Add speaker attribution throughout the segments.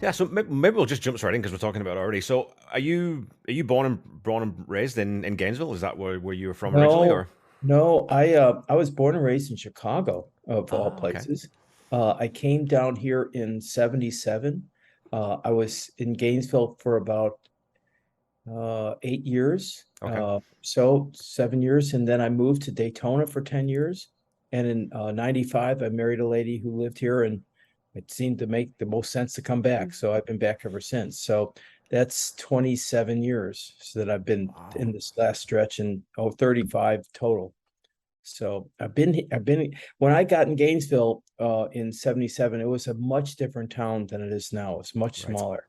Speaker 1: Yeah, so maybe we'll just jump straight in because we're talking about it already. So, are you born and raised in Gainesville? Is that where you were from originally,
Speaker 2: No,
Speaker 1: or?
Speaker 2: no, I was born and raised in Chicago, of all
Speaker 1: Ah, okay,
Speaker 2: places. I came down here in 77. I was in Gainesville for about 8 years,
Speaker 1: okay.
Speaker 2: so 7 years, and then I moved to Daytona for 10 years. And in 95, I married a lady who lived here, and it seemed to make the most sense to come back. So I've been back ever since. So that's 27 years so that I've been
Speaker 1: Wow,
Speaker 2: in this last stretch, and 35 total. So I've been when I got in Gainesville in 77, it was a much different town than it is now. It's much
Speaker 1: right.
Speaker 2: smaller.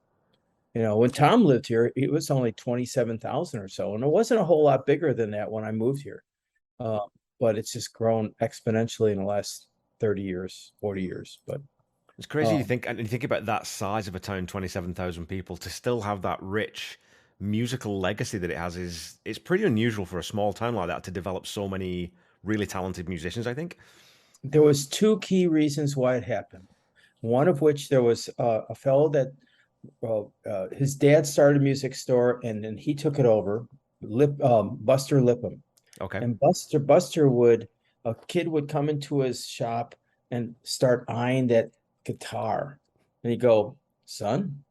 Speaker 2: When Tom lived here, it was only 27,000 or so, and it wasn't a whole lot bigger than that when I moved here. Uh, but it's just grown exponentially in the last 30 years, 40 years. But
Speaker 1: It's crazy you
Speaker 2: um,
Speaker 1: think, and you think about that size of a town, 27,000 people, to still have that rich musical legacy that it has is it's pretty unusual for a small town like that to develop so many really talented musicians, I think.
Speaker 2: there was two key reasons why it happened. One of which there was a fellow that his dad started a music store, and then he took it over, Buster Lipham.
Speaker 1: Okay.
Speaker 2: And Buster would a kid would come into his shop and start eyeing that guitar, and he'd go, "Son,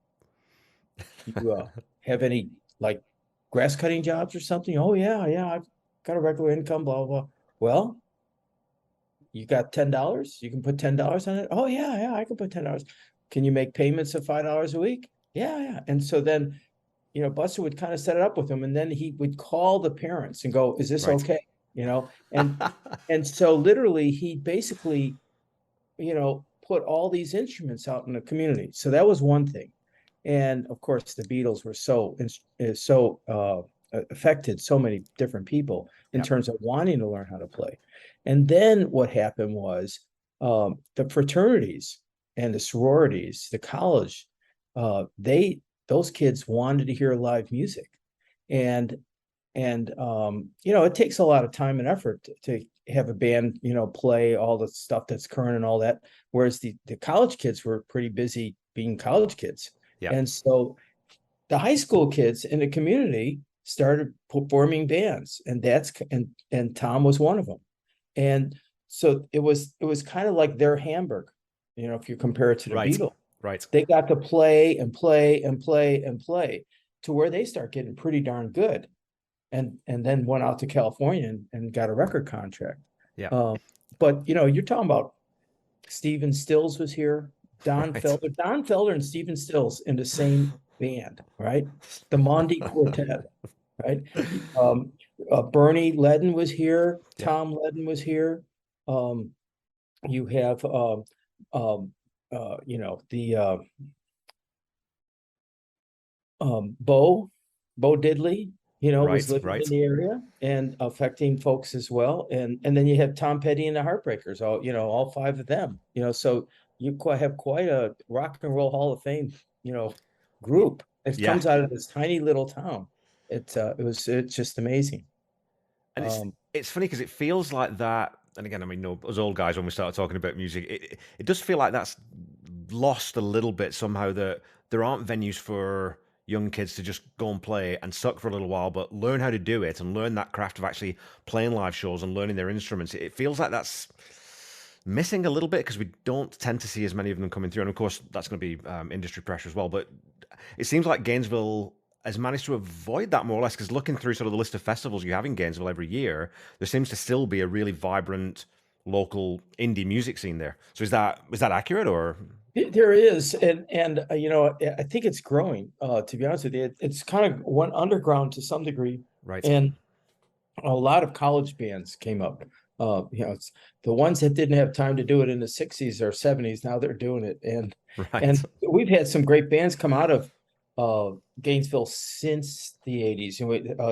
Speaker 2: you have any like grass cutting jobs or something?" "Oh yeah, yeah, I've got a regular income, blah blah blah." "Well, you got $10? You can put $10 on it?" "Oh yeah, yeah, I can put $10." "Can you make payments of $5 a week?" "Yeah, yeah." And so then, Buster would kind of set it up with him, and then he would call the parents and go, "Is this
Speaker 1: Right.
Speaker 2: okay?" And so literally he basically, put all these instruments out in the community. So that was one thing. And of course, the Beatles were so affected so many different people in
Speaker 1: Yep.
Speaker 2: terms of wanting to learn how to play. And then what happened was the fraternities and the sororities, the college, they those kids wanted to hear live music, and it takes a lot of time and effort to have a band, play all the stuff that's current and all that. Whereas the college kids were pretty busy being college kids.
Speaker 1: Yep.
Speaker 2: And so the high school kids in the community started forming bands, and Tom was one of them. And so it was kind of like their Hamburg, if you compare it to the
Speaker 1: Right.
Speaker 2: Beatles.
Speaker 1: Right.
Speaker 2: They got to play and play and play and play to where they start getting pretty darn good, and then went out to California and got a record contract.
Speaker 1: Yep.
Speaker 2: Um, but you're talking about Stephen Stills was here,
Speaker 1: Right.
Speaker 2: Don Felder and Stephen Stills in the same band, right? The Mondi Quartet, right? Um, Bernie Ledden was here,
Speaker 1: Yep.
Speaker 2: Tom Ledden was here. Um, you have um, the Bo Diddley, was
Speaker 1: Right.
Speaker 2: living in
Speaker 1: Right.
Speaker 2: the area and affecting folks as well. And then you have Tom Petty and the Heartbreakers, all five of them. So you quite have quite a rock and roll Hall of Fame, group. It
Speaker 1: Yeah.
Speaker 2: comes out of this tiny little town. It's just amazing.
Speaker 1: And
Speaker 2: Um,
Speaker 1: it's funny because it feels like that. And again, I mean, no, us old guys when we start talking about music, it does feel like that's lost a little bit somehow. That there aren't venues for young kids to just go and play and suck for a little while, but learn how to do it and learn that craft of actually playing live shows and learning their instruments. It feels like that's missing a little bit because we don't tend to see as many of them coming through. And of course, that's going to be industry pressure as well. But it seems like Gainesville has managed to avoid that more or less because looking through sort of the list of festivals you have in Gainesville every year, there seems to still be a really vibrant local indie music scene there. So is that accurate or
Speaker 2: there is, and I think it's growing. To be honest with you, it's kind of went underground to some degree,
Speaker 1: right?
Speaker 2: and a lot of college bands came up. It's the ones that didn't have time to do it in the 60s or 70s. Now they're doing it. And
Speaker 1: Right.
Speaker 2: we've had some great bands come out of Gainesville since the 80s.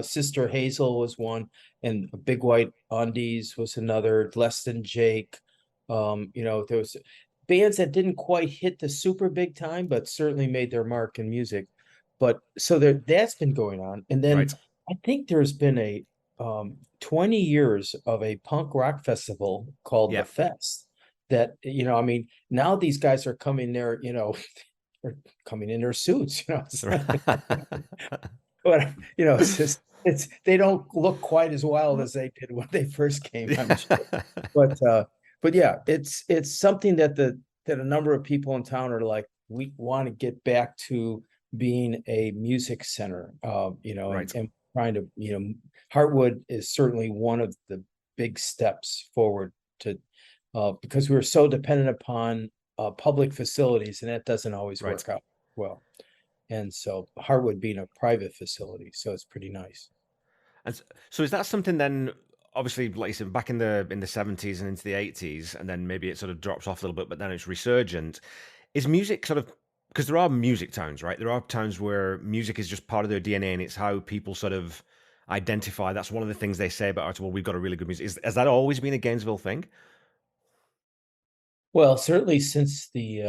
Speaker 2: Sister Hazel was one, and Big White Undies was another, Less Than Jake. There was bands that didn't quite hit the super big time, but certainly made their mark in music. But so that's been going on. And then
Speaker 1: Right.
Speaker 2: I think there's been a 20 years of a punk rock festival called the
Speaker 1: Yeah.
Speaker 2: Fest, that, I mean, now these guys are coming there, they're coming in their suits,
Speaker 1: Right.
Speaker 2: but it's just they don't look quite as wild as they did when they first came, I'm sure. But yeah, it's something that a number of people in town are like, we want to get back to being a music center,
Speaker 1: Right.
Speaker 2: and trying to, Heartwood is certainly one of the big steps forward to, because we're so dependent upon public facilities, and that doesn't always
Speaker 1: Right.
Speaker 2: work out well. And so Heartwood being a private facility, so it's pretty nice.
Speaker 1: And so is that something then? Obviously, like you said, back in the 70s and into the 80s, and then maybe it sort of drops off a little bit, but then it's resurgent. Is music sort of, because there are music towns, right? There are towns where music is just part of their DNA, and it's how people sort of identify. That's one of the things they say about art. Well, we've got a really good music. Has that always been a Gainesville thing?
Speaker 2: Well, certainly since the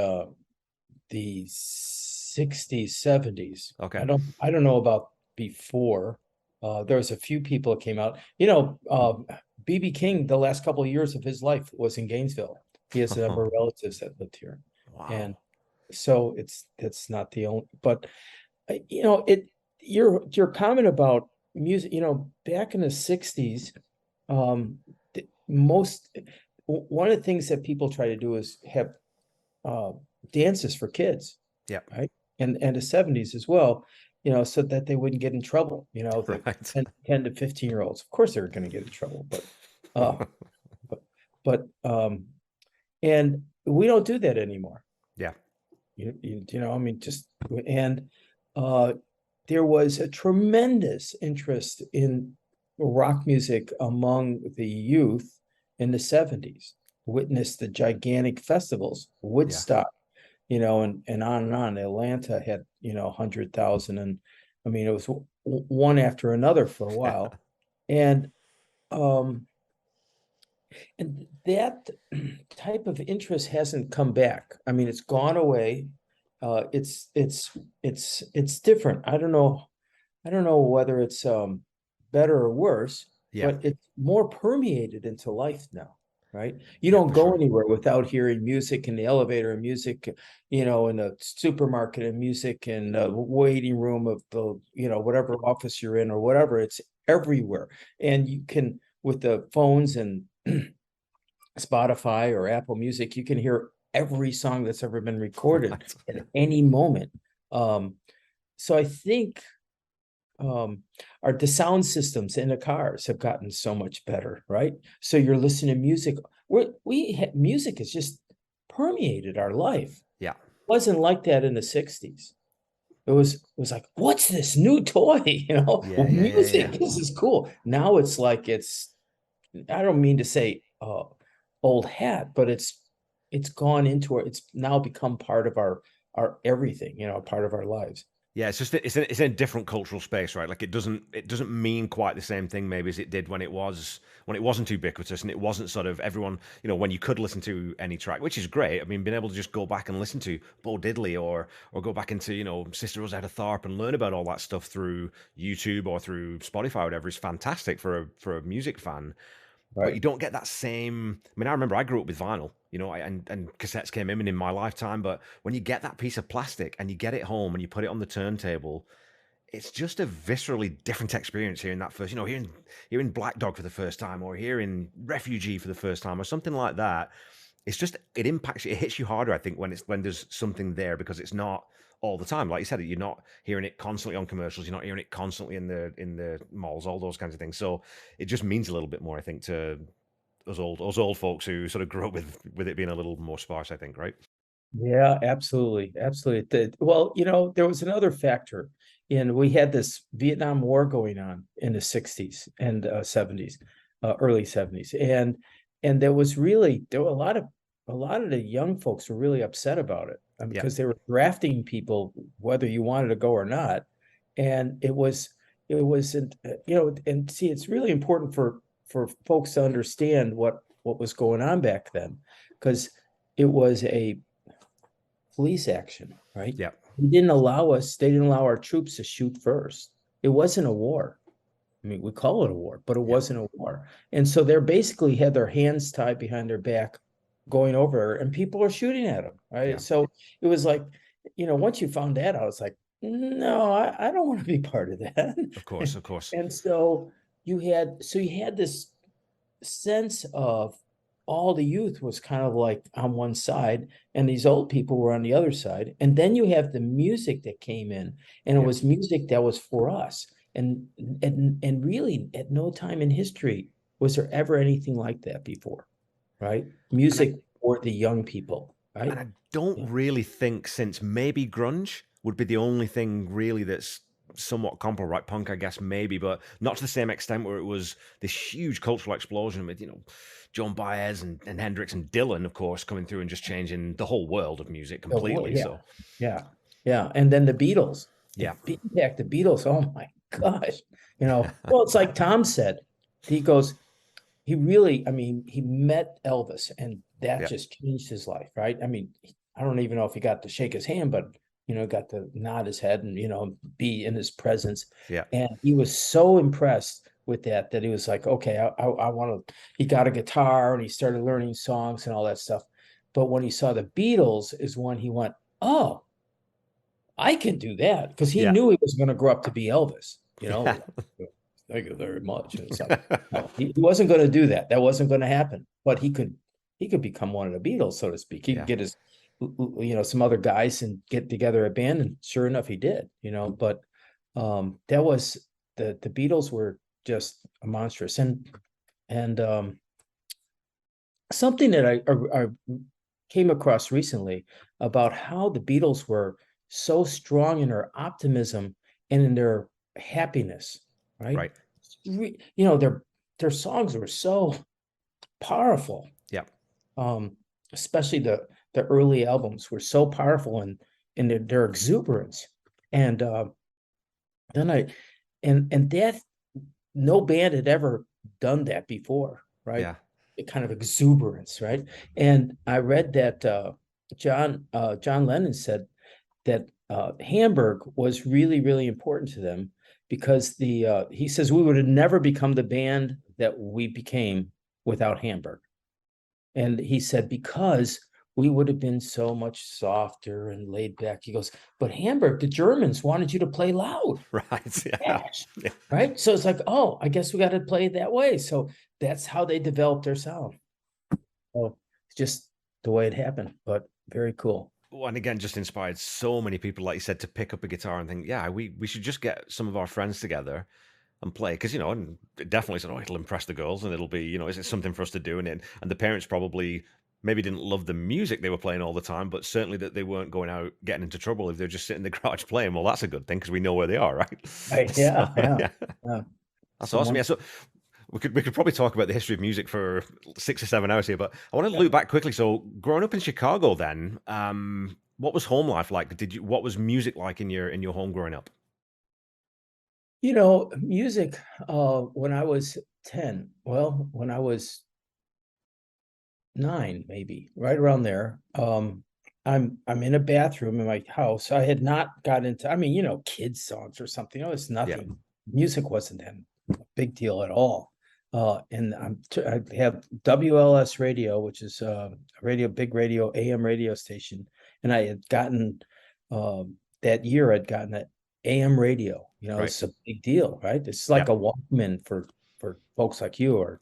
Speaker 2: 60s, 70s.
Speaker 1: Okay.
Speaker 2: I don't know about before. There was a few people that came out. BB King, the last couple of years of his life was in Gainesville. He has a number of relatives that lived here.
Speaker 1: Wow.
Speaker 2: And so it's not the only, but it your comment about music, back in the 60s, most one of the things that people try to do is have uh, dances for kids,
Speaker 1: Yeah.
Speaker 2: right? And the 70s as well, so that they wouldn't get in trouble, the
Speaker 1: Right.
Speaker 2: 10 to 15-year-olds. Of course they were going to get in trouble, uh, but and we don't do that anymore.
Speaker 1: Yeah.
Speaker 2: I mean, and uh, there was a tremendous interest in rock music among the youth in the 70s. Witnessed the gigantic festivals,
Speaker 1: Yeah.
Speaker 2: Woodstock, and on and on. Atlanta had, 100,000, and I mean, it was one after another for a while. And um, and that type of interest hasn't come back. I mean, it's gone away. It's different. I don't know whether it's better or worse,
Speaker 1: Yeah.
Speaker 2: but it's more permeated into life now, right? You
Speaker 1: Yeah,
Speaker 2: don't
Speaker 1: for
Speaker 2: go
Speaker 1: sure.
Speaker 2: anywhere without hearing music in the elevator, and music, in the supermarket, and music in the waiting room of the, whatever office you're in or whatever. It's everywhere. And you can, with the phones and Spotify or Apple Music, you can hear every song that's ever been recorded
Speaker 1: Right.
Speaker 2: at any moment. Um, so I think the sound systems in the cars have gotten so much better, right? So you're listening to music. Music has just permeated our life.
Speaker 1: Yeah.
Speaker 2: It wasn't like that in the 60s. It was like, what's this new toy?
Speaker 1: Yeah, yeah, yeah, yeah.
Speaker 2: Music, this is cool. Now it's like I don't mean to say old hat, but it's gone into it's now become part of our everything, part of our lives.
Speaker 1: Yeah, it's just it's in a different cultural space, right? Like it doesn't mean quite the same thing maybe as it did when it wasn't ubiquitous and it wasn't sort of everyone, when you could listen to any track, which is great. I mean, being able to just go back and listen to Bo Diddley or go back into, Sister Rosetta Tharpe and learn about all that stuff through YouTube or through Spotify or whatever is fantastic for a music fan. But you
Speaker 2: Right.
Speaker 1: don't get that same. I mean, I remember I grew up with vinyl, and cassettes came in my lifetime. But when you get that piece of plastic and you get it home and you put it on the turntable, it's just a viscerally different experience hearing that first. Hearing Black Dog for the first time, or hearing Refugee for the first time, or something like that. It's just it impacts you. It hits you harder, I think, when there's something there because it's not all the time. Like you said, you're not hearing it constantly on commercials. You're not hearing it constantly in the malls, all those kinds of things. So it just means a little bit more, I think, to us old folks who sort of grew up with it being a little more sparse. I think, right?
Speaker 2: Yeah, absolutely. Absolutely. Well, there was another factor, and we had this Vietnam War going on in the 60s and 70s, early 70s. And there were a lot of the young folks were really upset about it,
Speaker 1: Yeah,
Speaker 2: because they were drafting people whether you wanted to go or not. And it wasn't, and see, it's really important for folks to understand what was going on back then, because it was a police action, right?
Speaker 1: yeah,
Speaker 2: They didn't allow our troops to shoot first. It wasn't a war. I mean, we call it a war, but it
Speaker 1: yeah,
Speaker 2: wasn't a war. And so they're basically had their hands tied behind their back going over, and people are shooting at them, right?
Speaker 1: yeah,
Speaker 2: So it was like, once you found that, I was like, no, I don't want to be part of that.
Speaker 1: Of course, of course.
Speaker 2: And so you had this sense of all the youth was kind of like on one side and these old people were on the other side. And then you have the music that came in, and it
Speaker 1: Yeah.
Speaker 2: was music that was for us. And really at no time in history was there ever anything like that before, right?
Speaker 1: And I
Speaker 2: Music for the young people,
Speaker 1: and
Speaker 2: right?
Speaker 1: I don't
Speaker 2: Yeah.
Speaker 1: really think since maybe grunge would be the only thing really that's somewhat comparable, right? Punk, I guess, maybe, but not to the same extent where it was this huge cultural explosion with, Joan Baez and Hendrix and Dylan, of course, coming through and just changing the whole world of music
Speaker 2: Oh, boy,
Speaker 1: completely.
Speaker 2: yeah,
Speaker 1: So,
Speaker 2: yeah, yeah. And then the Beatles,
Speaker 1: yeah,
Speaker 2: back the Beatles. Oh my gosh, Well, it's like Tom said. He goes, he really, I mean, he met Elvis, and that
Speaker 1: yeah,
Speaker 2: just changed his life, right? I mean, I don't even know if he got to shake his hand, but got to nod his head and be in his presence.
Speaker 1: yeah,
Speaker 2: And he was so impressed with that he was like, okay, I want to. He got a guitar and he started learning songs and all that stuff. But when he saw the Beatles, is when he went, oh, I can do that, because he
Speaker 1: yeah.
Speaker 2: knew he was going to grow up to be Elvis.
Speaker 1: Yeah.
Speaker 2: Thank you very much. And it's like, no, he wasn't going to do that. That wasn't going to happen. But he could become one of the Beatles, so to speak. He could
Speaker 1: Yeah.
Speaker 2: get his, some other guys and get together a band, and sure enough, he did. But that was the Beatles were just a monstrous, and something that I came across recently about how the Beatles were so strong in their optimism and in their happiness, right?
Speaker 1: Right.
Speaker 2: Their songs were so powerful.
Speaker 1: Yeah.
Speaker 2: Especially the early albums were so powerful in their exuberance. And then I and that no band had ever done that before, right?
Speaker 1: Yeah.
Speaker 2: The kind of exuberance, right? And I read that John Lennon said that Hamburg was really, really important to them, because he says we would have never become the band that we became without Hamburg. And he said, because we would have been so much softer and laid back. He goes, but Hamburg, the Germans wanted you to play loud,
Speaker 1: Right. Yeah.
Speaker 2: fast,
Speaker 1: Yeah.
Speaker 2: right? So it's like, oh, I guess we got to play it that way. So that's how they developed their sound. Oh, it's just the way it happened, but very cool.
Speaker 1: Well, and again, just inspired so many people, like you said, to pick up a guitar and think, yeah, we should just get some of our friends together and play, because and it definitely said, oh, it'll impress the girls, and it'll be, is it something for us to do? And the parents probably maybe didn't love the music they were playing all the time, but certainly that they weren't going out getting into trouble if they're just sitting in the garage playing. Well, that's a good thing because we know where they are, right?
Speaker 2: Right.
Speaker 1: So
Speaker 2: Yeah. Yeah.
Speaker 1: yeah,
Speaker 2: Yeah.
Speaker 1: that's awesome.
Speaker 2: Someone,
Speaker 1: Yeah, so we could probably talk about the history of music for 6 or 7 hours here, but I want to
Speaker 2: yeah.
Speaker 1: loop back quickly. So growing up in Chicago, then, what was home life like? What was music like in your home growing up?
Speaker 2: Music, when I was 10, well, when I was 9, maybe, right around there. I'm in a bathroom in my house. I had not got into, I mean, kids songs or something. It's
Speaker 1: Yeah,
Speaker 2: nothing. Music wasn't that a big deal at all. And I have WLS radio, which is a big radio, AM radio station. And I had gotten that year I'd gotten that AM radio.
Speaker 1: right.
Speaker 2: It's a big deal, right? It's
Speaker 1: Yeah.
Speaker 2: like a Walkman for folks like you, or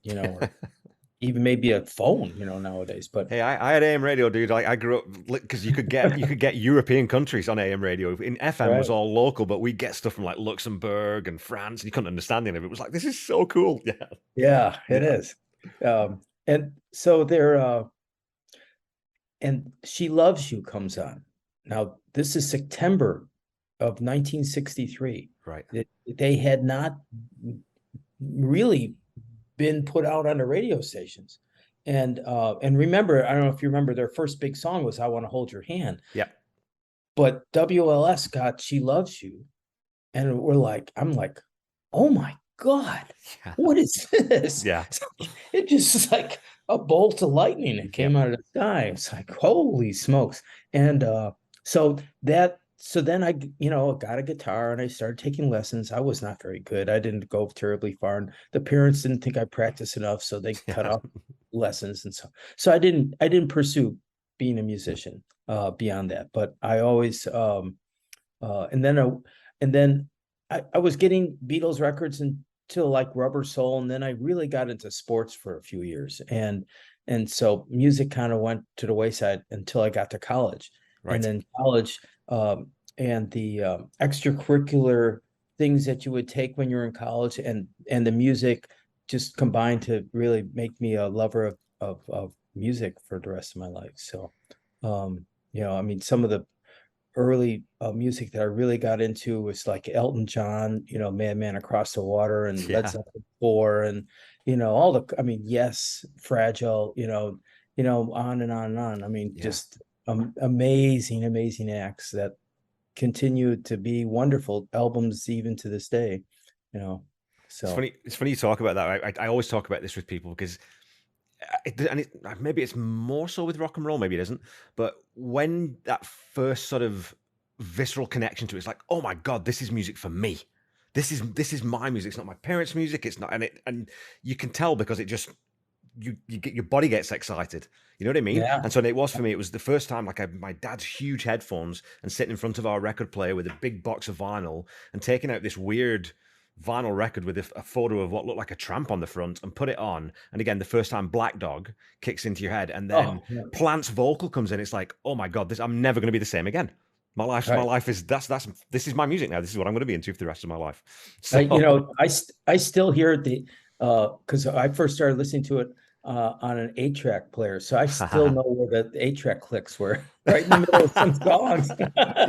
Speaker 2: even maybe a phone, nowadays. But
Speaker 1: Hey, I had AM radio, dude. I grew up because you could get European countries on AM radio. In FM was
Speaker 2: right,
Speaker 1: all local, but we get stuff from like Luxembourg and France, and you couldn't understand any of it. It was like, this is so cool. Yeah,
Speaker 2: yeah, it
Speaker 1: yeah,
Speaker 2: is. And so and She Loves You comes on. Now, this is September of 1963.
Speaker 1: right.
Speaker 2: They had not really been put out on the radio stations. And remember, I don't know if you remember, their first big song was I Want to Hold Your Hand.
Speaker 1: Yeah,
Speaker 2: But WLS got She Loves You. And I'm like, oh my God,
Speaker 1: yeah,
Speaker 2: what is this?
Speaker 1: yeah,
Speaker 2: It just is like a bolt of lightning that
Speaker 1: yeah.
Speaker 2: came out of the sky. It's like, holy smokes. And so then I, got a guitar and I started taking lessons. I was not very good. I didn't go terribly far. And the parents didn't think I practiced enough, so they cut
Speaker 1: Yeah.
Speaker 2: off lessons. And so I didn't pursue being a musician beyond that. But I always and then I was getting Beatles records until like Rubber Soul, and then I really got into sports for a few years, and so music kind of went to the wayside until I got to college, and
Speaker 1: Right.
Speaker 2: then college and the extracurricular things that you would take when you're in college, and the music just combined to really make me a lover of music for the rest of my life. So, I mean, some of the early music that I really got into was like Elton John, Madman Across the Water, and Led
Speaker 1: Yeah.
Speaker 2: Zeppelin 4, and all the, I mean, Yes, Fragile, on and on and on. I mean,
Speaker 1: Yeah.
Speaker 2: just amazing, amazing acts that continue to be wonderful albums even to this day, you know.
Speaker 1: It's
Speaker 2: So
Speaker 1: funny. It's funny you talk about that. I always talk about this with people because, maybe it's more so with rock and roll, maybe it isn't. But when that first sort of visceral connection to it, it's like, oh my god, this is music for me. This is my music. It's not my parents' music. It's not, and you can tell because it just you get your body gets excited. You know what I mean?
Speaker 2: yeah.
Speaker 1: And so it was for me. It was the first time like my dad's huge headphones and sitting in front of our record player with a big box of vinyl and taking out this weird vinyl record with a photo of what looked like a tramp on the front and put it on. And again, the first time Black Dog kicks into your head, and then
Speaker 2: Oh, yeah.
Speaker 1: Plant's vocal comes in. It's like, oh my god, this I'm never going to be the same again. My
Speaker 2: Right.
Speaker 1: life is that's this is my music now. This is what I'm going to be into for the rest of my life.
Speaker 2: I,
Speaker 1: So
Speaker 2: you know, I still hear the because I first started listening to it on an 8-track player, so I still know where the 8-track clicks were right in the middle of some songs.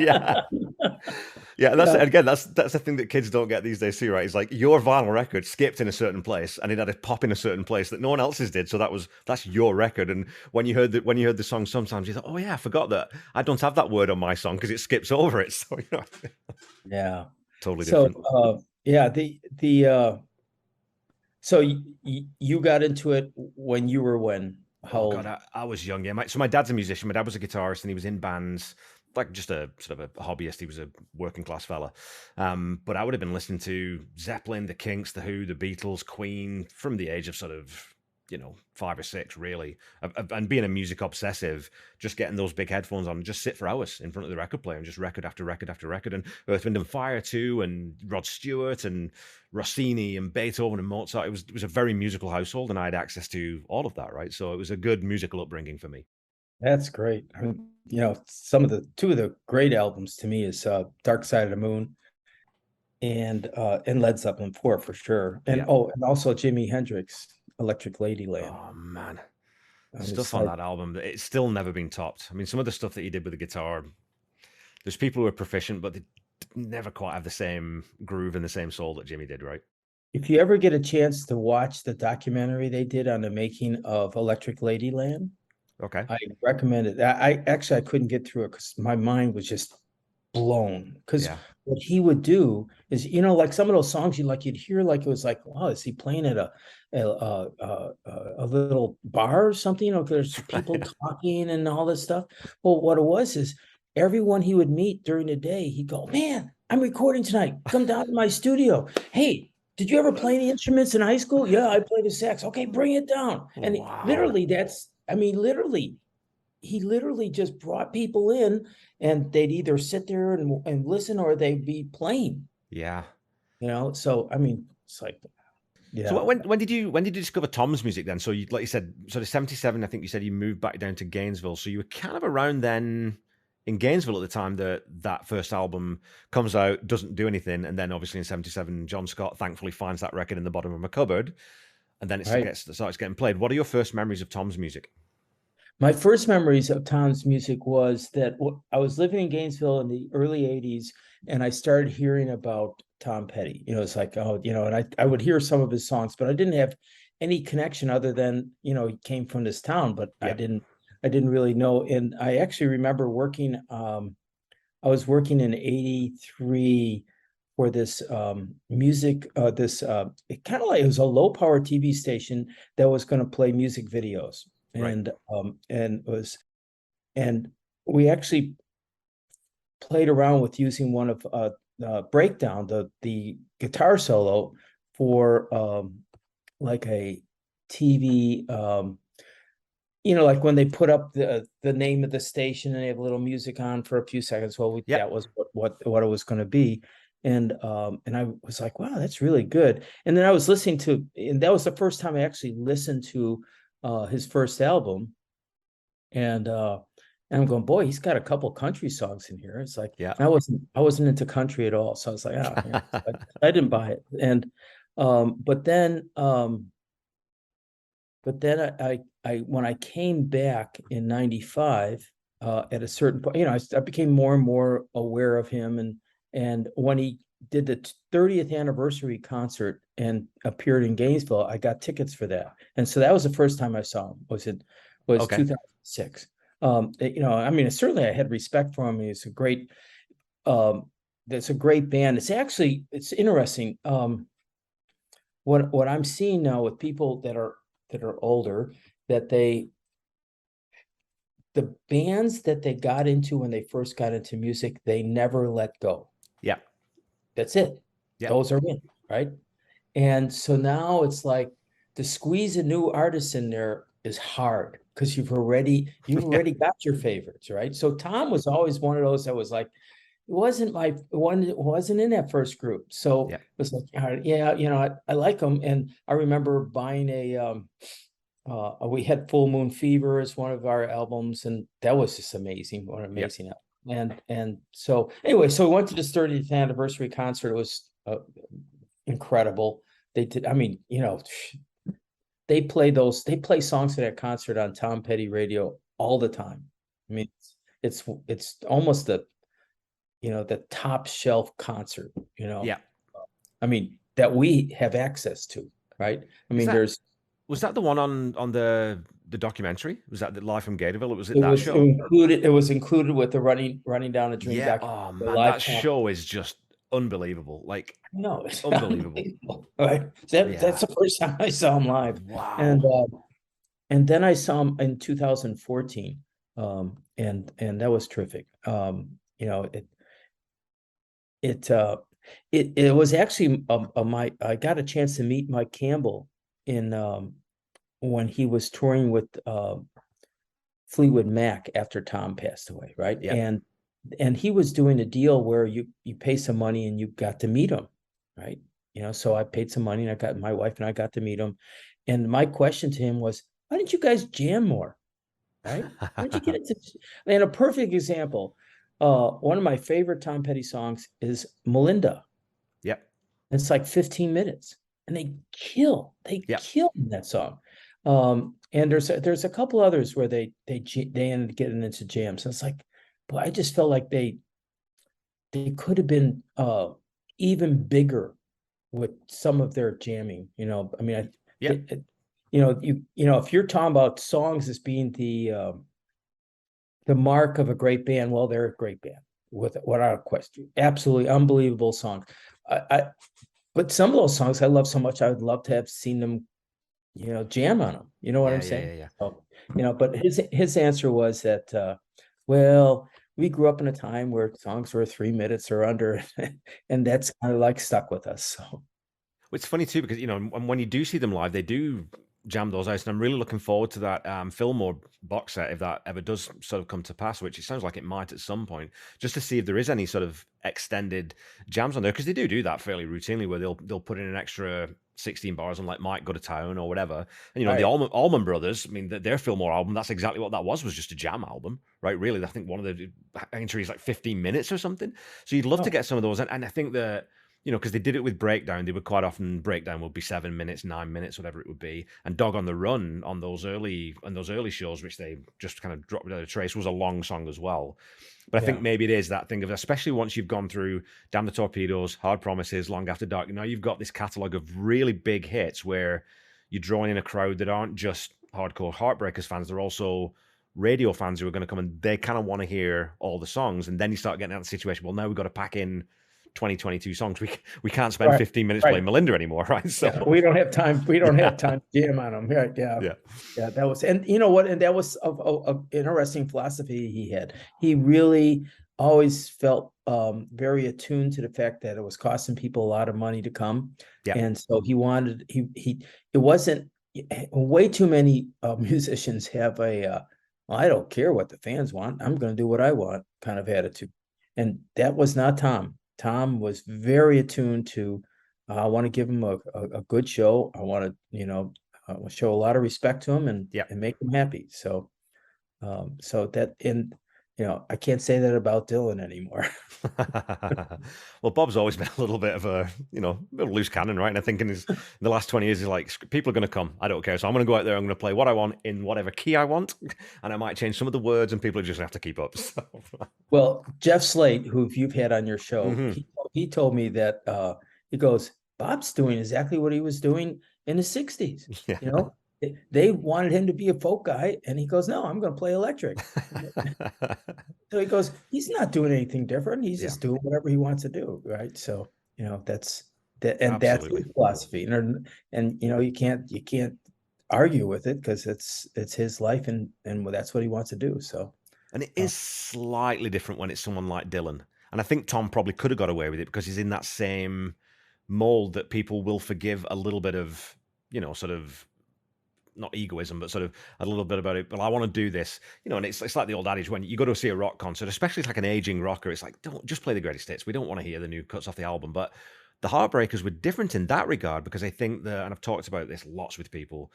Speaker 1: yeah. Yeah, that's
Speaker 2: Yeah,
Speaker 1: again, that's the thing that kids don't get these days too, right? It's like your vinyl record skipped in a certain place and it had a pop in a certain place that no one else's did. So that's your record. And when you heard the song, sometimes you thought, oh yeah, I forgot that I don't have that word on my song because it skips over it. So
Speaker 2: yeah.
Speaker 1: totally
Speaker 2: So
Speaker 1: different.
Speaker 2: yeah, the so you got into it when you were when? How
Speaker 1: Oh god,
Speaker 2: old?
Speaker 1: I was young. Yeah, so my dad's a musician. My dad was a guitarist, and he was in bands, like just a sort of a hobbyist. He was a working class fella. But I would have been listening to Zeppelin, the Kinks, the Who, the Beatles, Queen from the age of sort of 5 or 6, really. And being a music obsessive, just getting those big headphones on, and just sit for hours in front of the record player and just record after record after record. And Earth, Wind and Fire too, and Rod Stewart and Rossini and Beethoven and Mozart. It was a very musical household, and I had access to all of that, right? So it was a good musical upbringing for me.
Speaker 2: That's great. I mean, some of the two of the great albums to me is Dark Side of the Moon and Led Zeppelin 4 for sure. And
Speaker 1: Yeah.
Speaker 2: and also Jimi Hendrix, Electric Ladyland.
Speaker 1: Oh man,
Speaker 2: I was
Speaker 1: stuff on
Speaker 2: like,
Speaker 1: that album, it's still never been topped. I mean, some of the stuff that he did with the guitar, there's people who are proficient, but they never quite have the same groove and the same soul that Jimmy did, right?
Speaker 2: if you ever get a chance to watch the documentary they did on the making of Electric Ladyland,
Speaker 1: Okay.
Speaker 2: I recommend it. I actually I couldn't get through it because my mind was just blown. Because
Speaker 1: Yeah.
Speaker 2: what he would do is, like some of those songs you'd hear like it was like, wow, is he playing at a little bar or something? There's people talking and all this stuff. Well, what it was is everyone he would meet during the day, he'd go, man, I'm recording tonight. Come down to my studio. Hey, did you ever play any instruments in high school? Yeah, I played the sax. Okay, bring it down. And
Speaker 1: Wow.
Speaker 2: literally, literally, he literally just brought people in and they'd either sit there and listen or they'd be playing,
Speaker 1: Yeah.
Speaker 2: So I mean, it's like,
Speaker 1: So
Speaker 2: yeah.
Speaker 1: when did you discover Tom's music then? So you, like you said, sort of 77, I think you said you moved back down to Gainesville. So you were kind of around then in Gainesville at the time that that first album comes out, doesn't do anything, and then obviously in 77, John Scott thankfully finds that record in the bottom of my cupboard, and then
Speaker 2: Right.
Speaker 1: starts getting played. What are your first memories of Tom's music?
Speaker 2: My first memories of Tom's music was that I was living in Gainesville in the early 80s and I started hearing about Tom Petty. It's like, oh, and I would hear some of his songs, but I didn't have any connection other than, he came from this town, but
Speaker 1: Yeah.
Speaker 2: I didn't really know. And I actually remember I was working in 83 for this music, it kind of like it was a low power TV station that was going to play music videos.
Speaker 1: Right.
Speaker 2: And it was, and we actually played around with using one of breakdown, the guitar solo for like a TV like when they put up the name of the station and they have a little music on for a few seconds. Well,
Speaker 1: Yeah.
Speaker 2: that was what it was going to be. And I was like, wow, that's really good. And then I was listening to, and that was the first time I actually listened to his first album. And I'm going, boy, he's got a couple country songs in here. It's like,
Speaker 1: Yeah.
Speaker 2: and I wasn't into country at all. So I was like, oh, yeah, I didn't buy it. And but then when I came back in 95, at a certain point, I became more and more aware of him. And when he did the 30th anniversary concert and appeared in Gainesville, I got tickets for that. And so that was the first time I saw him, was
Speaker 1: Okay.
Speaker 2: 2006. I mean, certainly I had respect for him. He's a great, it's a great band. It's interesting. What I'm seeing now with people that are older, that the bands that they got into when they first got into music, they never let go.
Speaker 1: Yeah.
Speaker 2: That's it.
Speaker 1: Yeah.
Speaker 2: Those are in, right? And so now it's like to squeeze a new artist in there is hard because you've already
Speaker 1: Yeah.
Speaker 2: got your favorites, right? So Tom was always one of those that was like, it wasn't my one, it wasn't in that first group. So
Speaker 1: Yeah.
Speaker 2: it was like, all right, yeah, I like them. And I remember buying we had Full Moon Fever as one of our albums, and that was just amazing. What an
Speaker 1: Yeah.
Speaker 2: amazing album. And so anyway, so we went to this 30th anniversary concert. It was incredible. They did, I mean, they play songs at that concert on Tom Petty radio all the time. I mean, it's almost the top shelf concert,
Speaker 1: Yeah.
Speaker 2: I mean, that we have access to, right? I
Speaker 1: Is
Speaker 2: mean,
Speaker 1: that was that the one on the documentary? Was that the Live from Gatorville? Was it that show?
Speaker 2: it was included with the running down a dream
Speaker 1: Yeah.
Speaker 2: documentary,
Speaker 1: Oh
Speaker 2: the
Speaker 1: man,
Speaker 2: live
Speaker 1: that
Speaker 2: concert.
Speaker 1: show is just unbelievable. Like
Speaker 2: No, it's
Speaker 1: unbelievable.
Speaker 2: unbelievable, right? That's
Speaker 1: Yeah.
Speaker 2: the first time I saw him live.
Speaker 1: Wow.
Speaker 2: And then I saw him in 2014. And that was terrific. It uh it was actually I got a chance to meet Mike Campbell in when he was touring with Fleetwood Mac after Tom passed away, right?
Speaker 1: Yeah.
Speaker 2: And he was doing a deal where you pay some money and you got to meet him, right? So I paid some money and I got my wife and I got to meet him. And my question to him was, why didn't you guys jam more? Right? Why didn't you get into? And a perfect example, one of my favorite Tom Petty songs is Melinda.
Speaker 1: Yep.
Speaker 2: It's like 15 minutes, and they
Speaker 1: Yep.
Speaker 2: kill in that song. And there's a couple others where they ended up getting into jams. And it's like, boy, I just felt like they could have been even bigger with some of their jamming. I mean,
Speaker 1: Yep.
Speaker 2: if you're talking about songs as being the mark of a great band, well, they're a great band without a question. Absolutely unbelievable songs. But some of those songs I love so much, I would love to have seen them, jam on them. You know what
Speaker 1: Yeah.
Speaker 2: I'm
Speaker 1: Yeah.
Speaker 2: saying?
Speaker 1: Yeah. Yeah.
Speaker 2: So, but his answer was that, well, we grew up in a time where songs were 3 minutes or under, and that's kind of like stuck with us. So
Speaker 1: It's funny too because and when you do see them live, they do jam those out, and I'm really looking forward to that Fillmore box set if that ever does sort of come to pass, which it sounds like it might at some point, just to see if there is any sort of extended jams on there because they do that fairly routinely where they'll put in an extra 16 bars and let Mike go to town or whatever. And
Speaker 2: right.
Speaker 1: the Allman Brothers, I mean, their Fillmore album, that's exactly what that was just a jam album, right? Really, I think one of the entries like 15 minutes or something. So you'd love to get some of those, and I think that. Because they did it with Breakdown, they would quite often Breakdown would be 7 minutes, 9 minutes, whatever it would be. And Dog on the Run on those early shows, which they just kind of dropped without a trace, was a long song as well. But I think maybe it is that thing of, especially once you've gone through Damn the Torpedoes, Hard Promises, Long After Dark, now you've got this catalogue of really big hits where you're drawing in a crowd that aren't just hardcore Heartbreakers fans, they're also radio fans who are going to come and they kind of want to hear all the songs. And then you start getting out of the situation, well, now we've got to pack in 2022 songs. We can't spend 15 minutes playing Melinda anymore, right? So
Speaker 2: we don't have time. We don't have time to jam on them. Right? Yeah. That was, and you know what? And that was a interesting philosophy he had. He really always felt very attuned to the fact that it was costing people a lot of money to come, and so he wanted it wasn't way too many musicians have well, I don't care what the fans want. I'm going to do what I want kind of attitude. And that was not Tom. Tom was very attuned to, I want to give him a good show. I want to, show a lot of respect to him
Speaker 1: Yeah.
Speaker 2: and make him happy. So that, and, I can't say that about Dylan anymore.
Speaker 1: Well, Bob's always been a little bit of a, bit of a loose cannon, right? And I think in the last 20 years, he's like, people are going to come. I don't care. So I'm going to go out there. I'm going to play what I want in whatever key I want. And I might change some of the words and people are just going to have to keep up. So.
Speaker 2: Well, Jeff Slate, who you've had on your show,
Speaker 1: Mhm.
Speaker 2: he told me that he goes, Bob's doing exactly what he was doing in the 60s.
Speaker 1: Yeah.
Speaker 2: They wanted him to be a folk guy, and he goes, no, I'm going to play electric. So he goes, he's not doing anything different. He's
Speaker 1: Yeah,
Speaker 2: just doing whatever he wants to do, right? So, that's that, and that's
Speaker 1: absolutely.
Speaker 2: his philosophy. And you can't argue with it because it's his life, and that's what he wants to do. So,
Speaker 1: And it
Speaker 2: uh,
Speaker 1: is slightly different when it's someone like Dylan. And I think Tom probably could have got away with it because he's in that same mold that people will forgive a little bit of, sort of not egoism, but sort of a little bit about it. Well, I want to do this, and it's like the old adage when you go to see a rock concert, especially like an aging rocker. It's like, don't just play the greatest hits. We don't want to hear the new cuts off the album. But the Heartbreakers were different in that regard because I think that, and I've talked about this lots with people.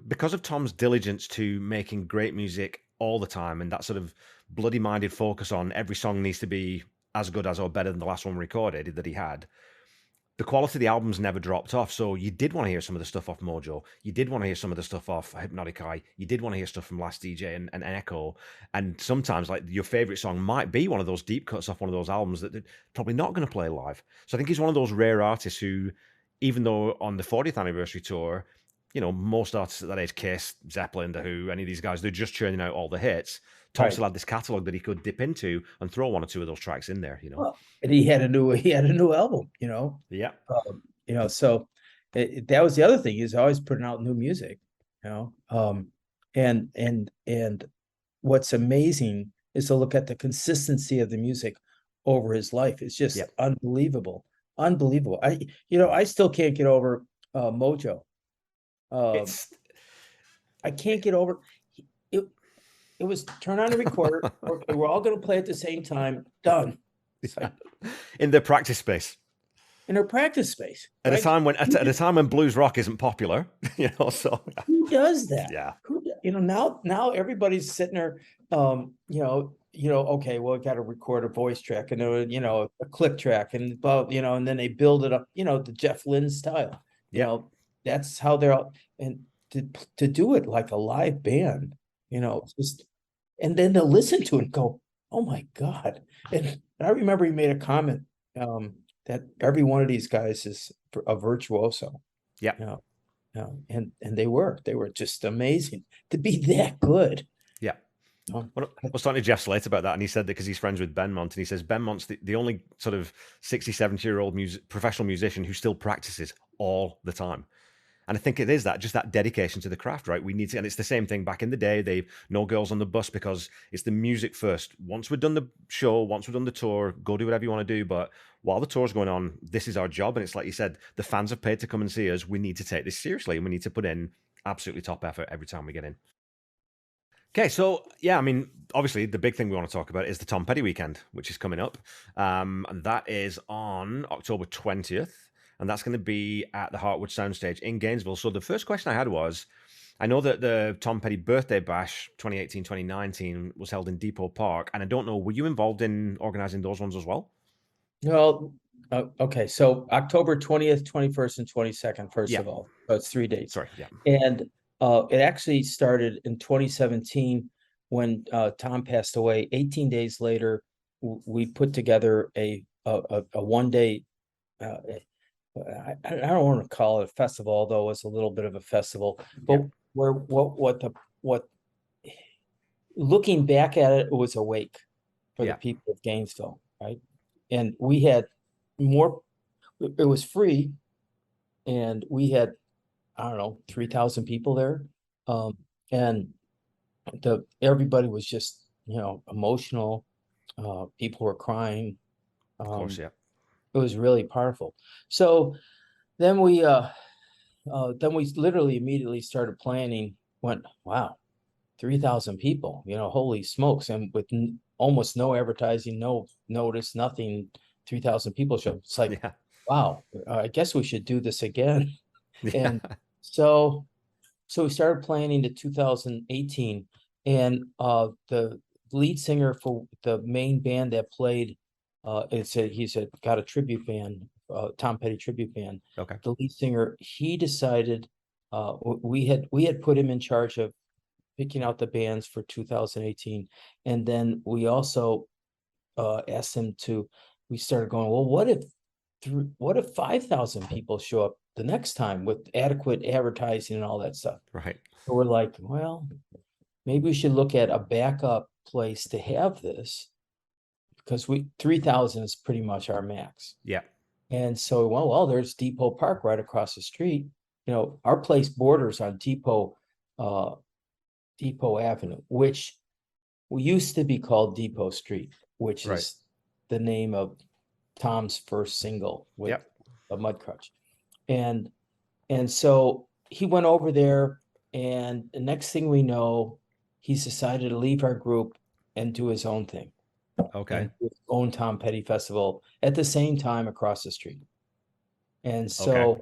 Speaker 1: Because of Tom's diligence to making great music all the time, and that sort of bloody-minded focus on every song needs to be as good as or better than the last one recorded that he had, the quality of the albums never dropped off. So you did want to hear some of the stuff off Mojo. You did want to hear some of the stuff off Hypnotic Eye. You did want to hear stuff from Last DJ and Echo. And sometimes, like, your favorite song might be one of those deep cuts off one of those albums that they're probably not going to play live. So I think he's one of those rare artists who, even though on the 40th anniversary tour, most artists at that age, Kiss, Zeppelin, The Who, any of these guys, they're just churning out all the hits. Tom
Speaker 2: right.
Speaker 1: still had this catalog that he could dip into and throw one or two of those tracks in there.
Speaker 2: Well, and he had a new album,
Speaker 1: Yeah.
Speaker 2: so that was the other thing. He's always putting out new music, you know. And what's amazing is to look at the consistency of the music over his life. It's just
Speaker 1: Yeah.
Speaker 2: unbelievable, unbelievable. I still can't get over Mojo. Um,
Speaker 1: It's
Speaker 2: I can't get over it. It was turn on the recorder. Okay, we're all going to play at the same time. Done. It's like
Speaker 1: in the practice space.
Speaker 2: in our practice space,
Speaker 1: At a
Speaker 2: right?
Speaker 1: time when at a time when blues rock isn't popular, so
Speaker 2: Who does that?
Speaker 1: yeah,
Speaker 2: Now everybody's sitting there, okay, well, I got to record a voice track and a click track and and then they build it up, the Jeff Lynne style. You
Speaker 1: yeah,
Speaker 2: know, that's how they're all, and to do it like a live band, just and then to listen to it and go, oh my God. And I remember he made a comment that every one of these guys is a virtuoso.
Speaker 1: yeah,
Speaker 2: You know, and they were just amazing to be that good.
Speaker 1: yeah.
Speaker 2: Um,
Speaker 1: Well, I was talking to Jeff Slate about that, and he said that because he's friends with Ben Mont, and he says Ben Mont's the only sort of 60, 70-year-old professional musician who still practices all the time. And I think it is just that dedication to the craft, right? We need to, and it's the same thing back in the day. They no girls on the bus because it's the music first. Once we've done the show, once we've done the tour, go do whatever you want to do. But while the tour's going on, this is our job. And it's like you said, the fans have paid to come and see us. We need to take this seriously, and we need to put in absolutely top effort every time we get in. Okay, so yeah, I mean, obviously the big thing we want to talk about is the Tom Petty weekend, which is coming up, and that is on October 20th, and that's going to be at the Heartwood Soundstage in Gainesville. So the first question I had was, I know that the Tom Petty Birthday Bash 2018-2019 was held in Depot Park, and I don't know, were you involved in organizing those ones as well?
Speaker 2: well, okay, so October 20th, 21st, and 22nd, first
Speaker 1: Yeah,
Speaker 2: of all. So it's 3 days.
Speaker 1: sorry, yeah,
Speaker 2: And it actually started in 2017 when Tom passed away. 18 days later, we put together a 1 day. I don't want to call it a festival, although it's a little bit of a festival.
Speaker 1: yeah,
Speaker 2: But where what looking back at it, it was a wake for the
Speaker 1: yeah,
Speaker 2: people of Gainesville, right? And we had more. It was free, and we had, I don't know, 3,000 people there, and everybody was just emotional. People were crying.
Speaker 1: of course,
Speaker 2: Um,
Speaker 1: yeah,
Speaker 2: it was really powerful. So then then we literally immediately started planning, went, wow, 3,000 people, holy smokes. And with almost no advertising, no notice, nothing, 3,000 people show up. It's like,
Speaker 1: Yeah.
Speaker 2: wow, I guess we should do this again.
Speaker 1: Yeah.
Speaker 2: And so, so we started planning to 2018, and the lead singer for the main band that played, got a tribute band, Tom Petty tribute band.
Speaker 1: Okay.
Speaker 2: The lead singer, he decided, we had put him in charge of picking out the bands for 2018, and then we also asked him to. We started going, well, what if 5,000 people show up the next time with adequate advertising and all that stuff?
Speaker 1: Right.
Speaker 2: So we're like, well, maybe we should look at a backup place to have this, because 3,000 is pretty much our max.
Speaker 1: Yeah.
Speaker 2: And so, well, there's Depot Park right across the street. Our place borders on uh, Depot Avenue, which used to be called Depot Street, which
Speaker 1: Right.
Speaker 2: is the name of Tom's first single with
Speaker 1: Yep.
Speaker 2: a Mudcrutch. And so he went over there, and the next thing we know, he's decided to leave our group and do his own thing,
Speaker 1: Okay.
Speaker 2: and his own Tom Petty festival at the same time across the street. And
Speaker 1: Okay.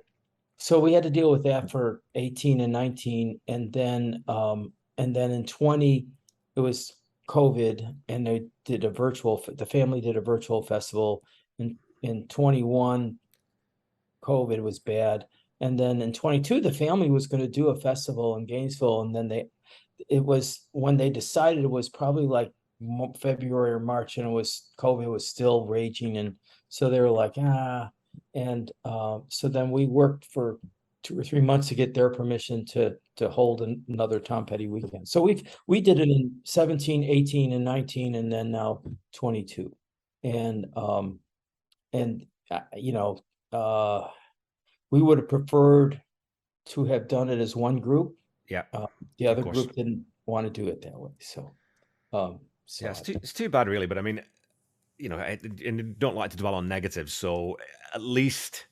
Speaker 2: so we had to deal with that for 18 and 19, and then in 20 it was COVID, and the family did a virtual festival. In 21, COVID was bad. And then in 22, the family was going to do a festival in Gainesville. And then it was when they decided, it was probably like February or March, and COVID was still raging. And so they were like, and so then we worked for 2 or 3 months to get their permission to hold another Tom Petty weekend. So we did it in 17, 18, and 19, and then now 22. And uh, we would have preferred to have done it as one group.
Speaker 1: Yeah.
Speaker 2: The
Speaker 1: Of
Speaker 2: other
Speaker 1: course.
Speaker 2: group didn't want to do it that way. So,
Speaker 1: Yeah. It's too bad, really. But I mean, and I don't like to dwell on negatives. So at least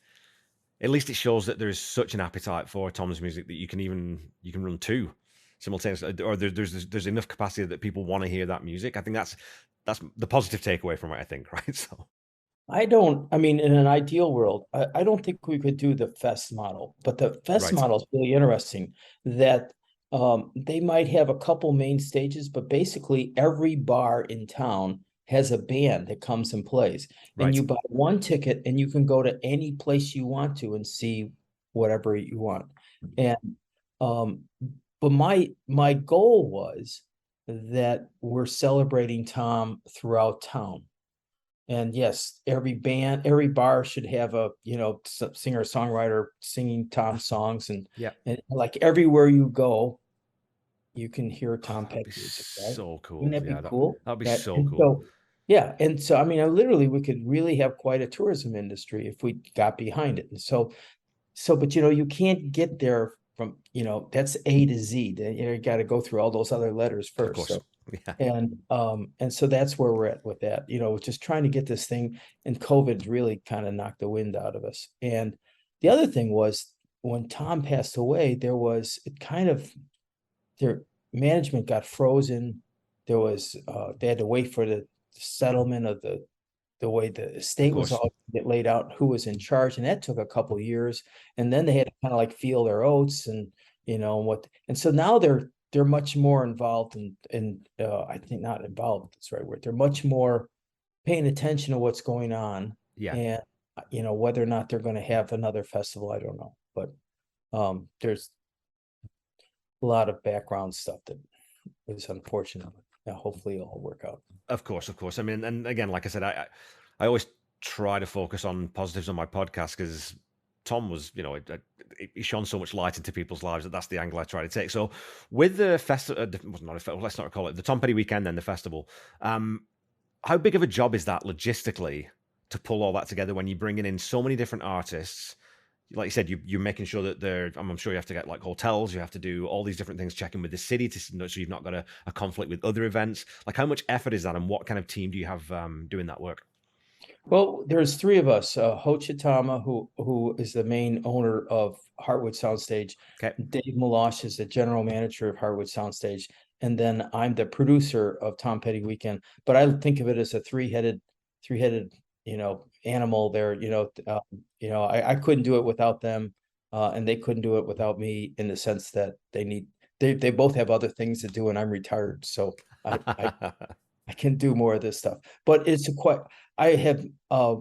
Speaker 1: it shows that there is such an appetite for Tom's music that you can run two simultaneously, or there's enough capacity that people want to hear that music. I think that's the positive takeaway from it, I think, right? So
Speaker 2: I mean, in an ideal world, I don't think we could do the fest model, but the fest
Speaker 1: right,
Speaker 2: model is really interesting, that they might have a couple main stages, but basically every bar in town has a band that comes and plays. And
Speaker 1: right,
Speaker 2: you buy one ticket and you can go to any place you want to and see whatever you want. And um, but my goal was that we're celebrating Tom throughout town. And yes, every bar should have a, singer songwriter singing Tom songs, and
Speaker 1: yeah.
Speaker 2: like everywhere you go, you can hear Tom
Speaker 1: That'd
Speaker 2: Petty
Speaker 1: be
Speaker 2: music, right?
Speaker 1: so cool.
Speaker 2: Wouldn't that be
Speaker 1: Yeah,
Speaker 2: cool?
Speaker 1: that'd be
Speaker 2: Yeah.
Speaker 1: so
Speaker 2: And
Speaker 1: cool.
Speaker 2: so, yeah. And so, I mean, literally, we could really have quite a tourism industry if we got behind it. And so, but you can't get there from, that's A to Z. You got to go through all those other letters
Speaker 1: Of
Speaker 2: first.
Speaker 1: course.
Speaker 2: So,
Speaker 1: Yeah.
Speaker 2: and so that's where we're at with that, just trying to get this thing. And COVID really kind of knocked the wind out of us. And the other thing was, when Tom passed away, their management got frozen. They had to wait for the settlement of the way the
Speaker 1: Of
Speaker 2: estate was
Speaker 1: course.
Speaker 2: all get laid out, who was in charge, and that took a couple of years. And then they had to kind of like feel their oats, and and so now they're much more involved, and I think, not involved, that's the right word. They're much more paying attention to what's going on.
Speaker 1: Yeah.
Speaker 2: And whether or not they're going to have another festival, I don't know. But there's a lot of background stuff that is unfortunate. Yeah, hopefully it'll work out.
Speaker 1: Of course. Of course. I mean, and again, like I said, I always try to focus on positives on my podcast because Tom was, he shone so much light into people's lives that's the angle I try to take. So with the festival, not a festival, let's not call it the Tom Petty weekend, then the festival. How big of a job is that logistically to pull all that together when you're bringing in so many different artists? Like you said, you're making sure that I'm sure you have to get like hotels, you have to do all these different things, checking with the city so you've not got a conflict with other events. Like, how much effort is that, and what kind of team do you have doing that work?
Speaker 2: Well, there's three of us. Ho Chitama, who is the main owner of Heartwood Soundstage.
Speaker 1: Okay.
Speaker 2: Dave Malosh is the general manager of Heartwood Soundstage, and then I'm the producer of Tom Petty Weekend. But I think of it as a three-headed, animal. There, I couldn't do it without them, and they couldn't do it without me. In the sense that they both have other things to do, and I'm retired, so I can do more of this stuff. But it's a quite. I have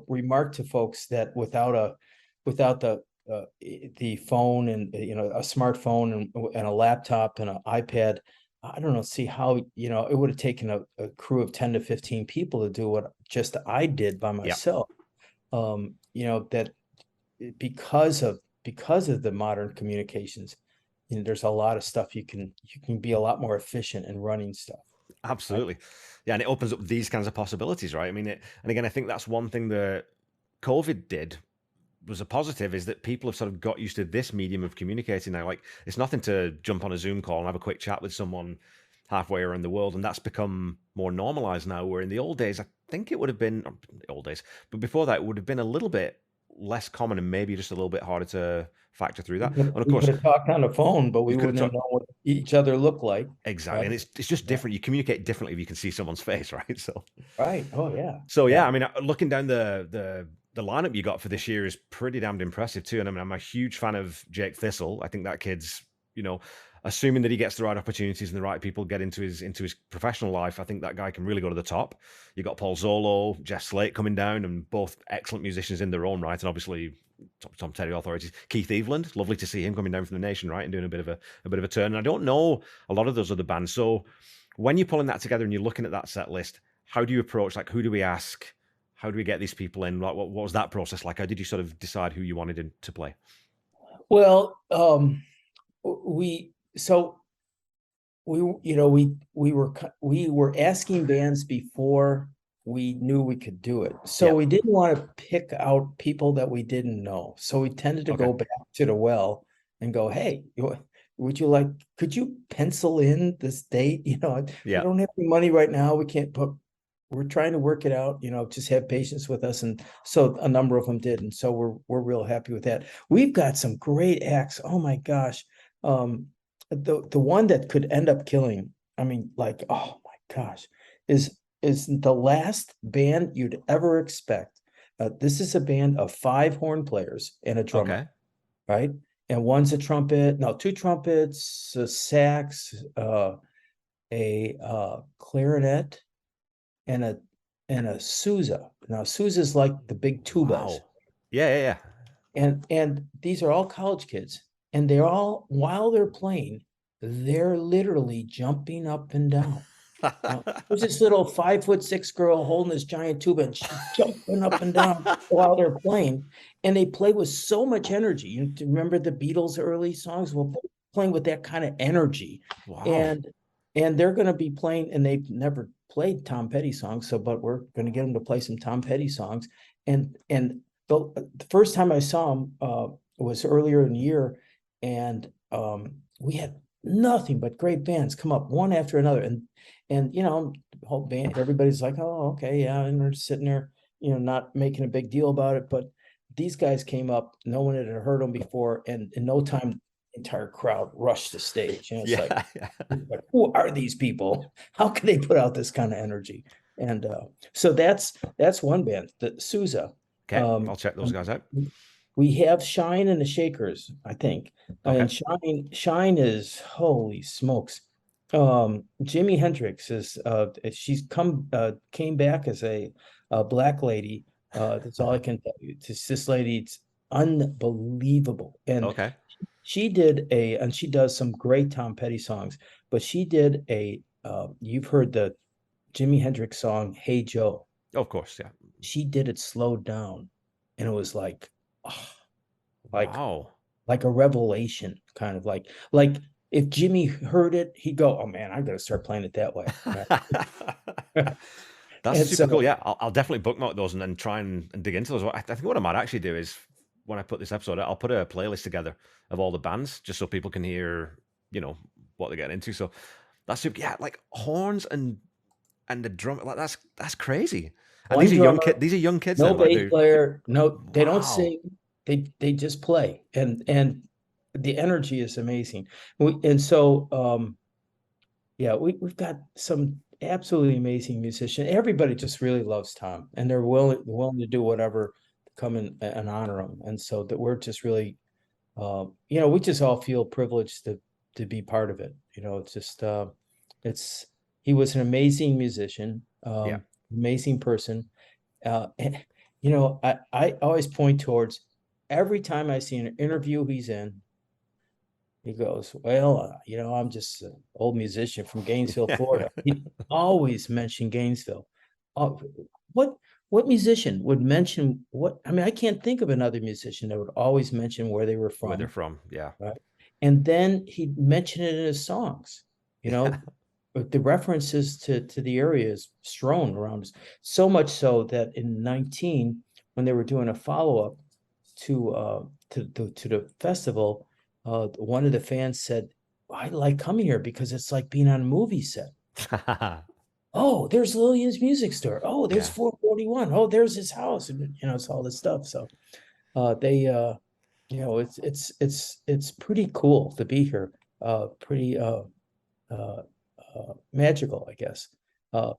Speaker 2: remarked to folks that without the phone and a smartphone and a laptop and an iPad, I don't know. See how it would have taken a crew of 10 to 15 people to do what just I did by
Speaker 1: Yeah,
Speaker 2: myself. That because of the modern communications, there's a lot of stuff you can be a lot more efficient in running stuff. Right?
Speaker 1: absolutely. Yeah, and it opens up these kinds of possibilities, right? I mean, and again, I think that's one thing that COVID did was a positive is that people have sort of got used to this medium of communicating now. Like, it's nothing to jump on a Zoom call and have a quick chat with someone halfway around the world, and that's become more normalized now. Where in the old days, I think it would have been the old days, but before that, it would have been a little bit less common and maybe just a little bit harder to factor through that. And of
Speaker 2: We could
Speaker 1: course,
Speaker 2: have talked on the phone, but we
Speaker 1: you could have
Speaker 2: wouldn't have
Speaker 1: talked
Speaker 2: known what each other looked like.
Speaker 1: exactly,
Speaker 2: Right.
Speaker 1: and it's just
Speaker 2: Yeah.
Speaker 1: different. You communicate differently if you can see someone's face, right?
Speaker 2: Right. Oh yeah.
Speaker 1: So yeah,
Speaker 2: Yeah.
Speaker 1: I mean, looking down the lineup you got for this year is pretty damned impressive too. And I mean, I'm a huge fan of Jake Thistle. I think that kid's, assuming that he gets the right opportunities and the right people get into his professional life, I think that guy can really go to the top. You got Paul Zolo, Jeff Slate coming down, and both excellent musicians in their own right, and obviously Tom Terry authorities. Keith Eveland, lovely to see him coming down from the Nation, right, and doing a bit of a turn. And I don't know a lot of those other bands, so when you're pulling that together and you're looking at that set list, how do you approach? Like, who do we ask? How do we get these people in? What was that process like? How did you sort of decide who you wanted to play?
Speaker 2: Well, we so we were asking bands before we knew we could do it. So
Speaker 1: Yeah.
Speaker 2: we didn't want to pick out people that we didn't know. So we tended to
Speaker 1: Okay.
Speaker 2: go back to the well and go, hey, could you pencil in this date? We
Speaker 1: Yeah.
Speaker 2: don't have any money right now. We can't put, we're trying to work it out, just have patience with us. And so a number of them did. And so we're real happy with that. We've got some great acts. Oh my gosh. The one that could end up killing, I mean, like, oh my gosh, is the last band you'd ever expect. This is a band of 5 horn players and a drummer,
Speaker 1: Okay.
Speaker 2: right? And one's a trumpet, no, 2 trumpets, a sax, a clarinet, and a Sousa. Now Sousa's like the big tubas,
Speaker 1: Wow. Yeah.
Speaker 2: and these are all college kids, and they're all, while they're playing, they're literally jumping up and down. Now,
Speaker 1: Yeah.
Speaker 2: there's this little 5'6" girl holding this giant tuba, and she's jumping up and down while they're playing, and they play with so much energy. You remember the Beatles' early songs? Well, they're playing with that kind of energy,
Speaker 1: Wow.
Speaker 2: and they're going to be playing, and they've never played Tom Petty songs, but we're going to get them to play some Tom Petty songs, and the first time I saw them was earlier in the year, and we had nothing but great bands come up one after another, and the whole band, everybody's like, oh, okay, yeah, and they're sitting there, not making a big deal about it. But these guys came up, no one had heard them before, and in no time, the entire crowd rushed the stage. It's like,
Speaker 1: Yeah. Yeah.
Speaker 2: who are these people? How can they put out this kind of energy? And so that's one band, the Sousa.
Speaker 1: Okay.
Speaker 2: Um,
Speaker 1: I'll check those guys out.
Speaker 2: we have Shine and the Shakers, I think.
Speaker 1: Okay.
Speaker 2: And Shine is, holy smokes. Jimi Hendrix is she's came back as a black lady. That's all I can tell you. It's this lady, it's unbelievable. And
Speaker 1: Okay.
Speaker 2: and she does some great Tom Petty songs, but she did you've heard the Jimi Hendrix song, Hey Joe.
Speaker 1: Of course. Yeah.
Speaker 2: She did it slowed down, and it was like, oh, like
Speaker 1: Wow.
Speaker 2: like a revelation, kind of like if Jimmy heard it, he'd go, "Oh man, I'm gonna start playing it that way." Right?
Speaker 1: That's
Speaker 2: And
Speaker 1: super cool.
Speaker 2: so,
Speaker 1: Yeah, I'll definitely bookmark those and then try and dig into those. I think what I might actually do is when I put this episode out, I'll put a playlist together of all the bands just so people can hear, what they're getting into. So that's super. Yeah, like horns and and the drum, like that's crazy. And
Speaker 2: One drummer,
Speaker 1: these are young kids
Speaker 2: no
Speaker 1: then, like
Speaker 2: bass
Speaker 1: they're
Speaker 2: player, no, they don't
Speaker 1: wow.
Speaker 2: sing. They just play, and the energy is amazing. And so yeah, we've got some absolutely amazing musicians. Everybody just really loves Tom, and they're willing to do whatever to come and honor him. And so that we're just really, we just all feel privileged to be part of it. It's just it's he was an amazing musician,
Speaker 1: Yeah.
Speaker 2: amazing person. And, I always point towards every time I see an interview he's in. He goes, well, I'm just an old musician from Gainesville,
Speaker 1: Yeah.
Speaker 2: Florida. He always mentioned Gainesville. Uh, what what musician would mention what? I mean, I can't think of another musician that would always mention where they were
Speaker 1: Where they're
Speaker 2: from,
Speaker 1: from. Yeah.
Speaker 2: right? And then he'd mention it in his songs. You
Speaker 1: Yeah.
Speaker 2: know, but the references to the area is strewn around us. So much so that in 19, when they were doing a follow-up to the festival, one of the fans said, I like coming here because it's like being on a movie set. Oh, there's Lillian's music store. Oh, there's
Speaker 1: Yeah.
Speaker 2: 441. Oh, there's his house. And it's all this stuff. So they it's pretty cool to be here. Pretty uh, magical, I guess. Uh,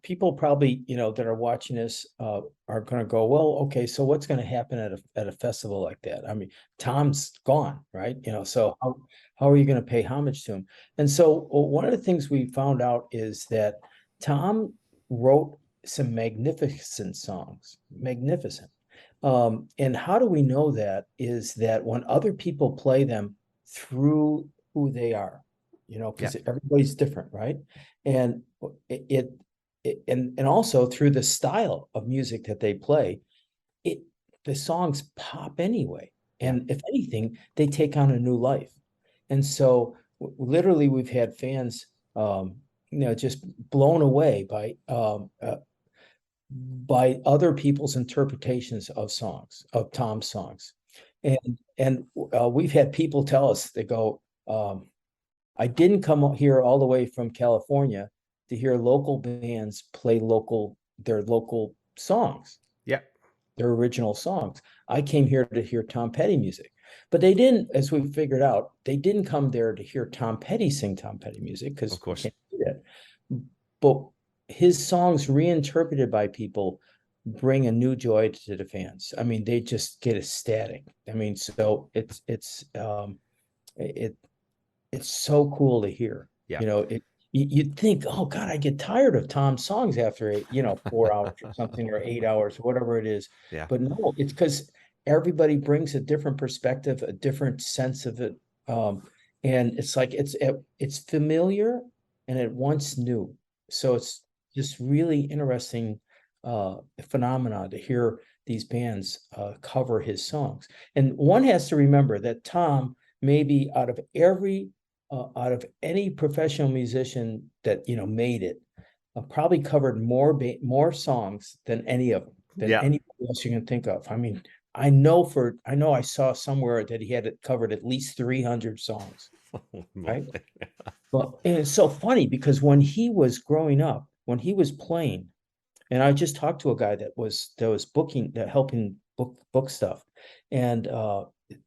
Speaker 2: People probably, that are watching this are going to go, well, okay, so what's going to happen at a festival like that? I mean, Tom's gone, right? So how are you going to pay homage to him? And so one of the things we found out is that Tom wrote some magnificent songs, magnificent. And how do we know that is that when other people play them through who they are,
Speaker 1: Yeah.
Speaker 2: because everybody's different, right? And it, and also through the style of music that they play, it the songs pop anyway.
Speaker 1: Yeah.
Speaker 2: And if anything, they take on a new life. And so literally we've had fans just blown away by other people's interpretations of songs, of Tom's songs. And we've had people tell us, they go, I didn't come here all the way from California to hear local bands play their local songs,
Speaker 1: Yeah.
Speaker 2: their original songs. I came here to hear Tom Petty music. But they didn't, as we figured out, they didn't come there to hear Tom Petty sing Tom Petty music
Speaker 1: Of
Speaker 2: because you
Speaker 1: course.
Speaker 2: can't do that. But his songs reinterpreted by people bring a new joy to the fans. I mean, they just get ecstatic. I mean, so it it's so cool to hear.
Speaker 1: Yeah.
Speaker 2: You'd think, oh God, I get tired of Tom's songs after 4 hours or something, or 8 hours, whatever it is.
Speaker 1: Yeah.
Speaker 2: But no, it's because everybody brings a different perspective, a different sense of it. And it's like it's familiar and at once new. So it's just really interesting phenomena to hear these bands cover his songs. And one has to remember that Tom, maybe out of any professional musician that made it, probably covered more songs than any of them, than
Speaker 1: Yeah.
Speaker 2: anybody else you can think of. I mean, I know I saw somewhere that he had it covered at least 300 songs,
Speaker 1: Oh, my.
Speaker 2: right? Well, and it's so funny because when he was growing up, when he was playing, and I just talked to a guy that was helping book stuff, and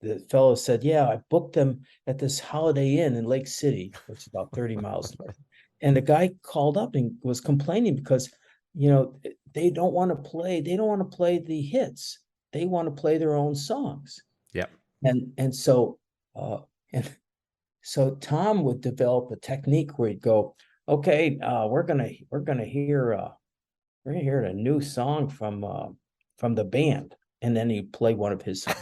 Speaker 2: the fellow said, "Yeah, I booked them at this Holiday Inn in Lake City, which is about 30 miles north." And the guy called up and was complaining because they don't want to play the hits. They want to play their own songs.
Speaker 1: Yeah.
Speaker 2: And so and so Tom would develop a technique where he'd go, "Okay, we're gonna hear a new song from the band," and then he'd play one of his songs.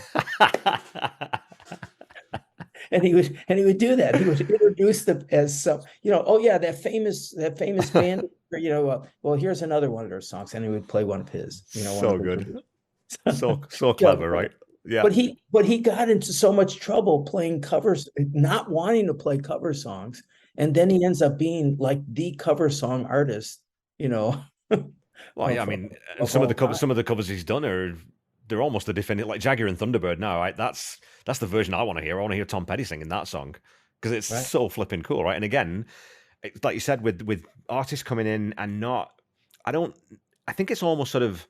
Speaker 2: And he would do that. He would introduce them as some, oh yeah, that famous band, well, here's another one of their songs, and he would play one of his, one of
Speaker 1: So
Speaker 2: his
Speaker 1: good.
Speaker 2: originals.
Speaker 1: So
Speaker 2: Yeah,
Speaker 1: clever, right? Yeah.
Speaker 2: but he got into so much trouble playing covers, not wanting to play cover songs, and then he ends up being like the cover song artist, you know,
Speaker 1: Well, yeah, I
Speaker 2: of
Speaker 1: mean, and
Speaker 2: of all time.
Speaker 1: some of the covers he's done are they're almost the definitive, like Jagger and Thunderbird. Now, right? That's the version I want to hear. I want to hear Tom Petty singing that song because it's
Speaker 2: Right.
Speaker 1: so flipping cool, right? And again, like you said, with artists coming in and not, I don't, I think it's almost sort of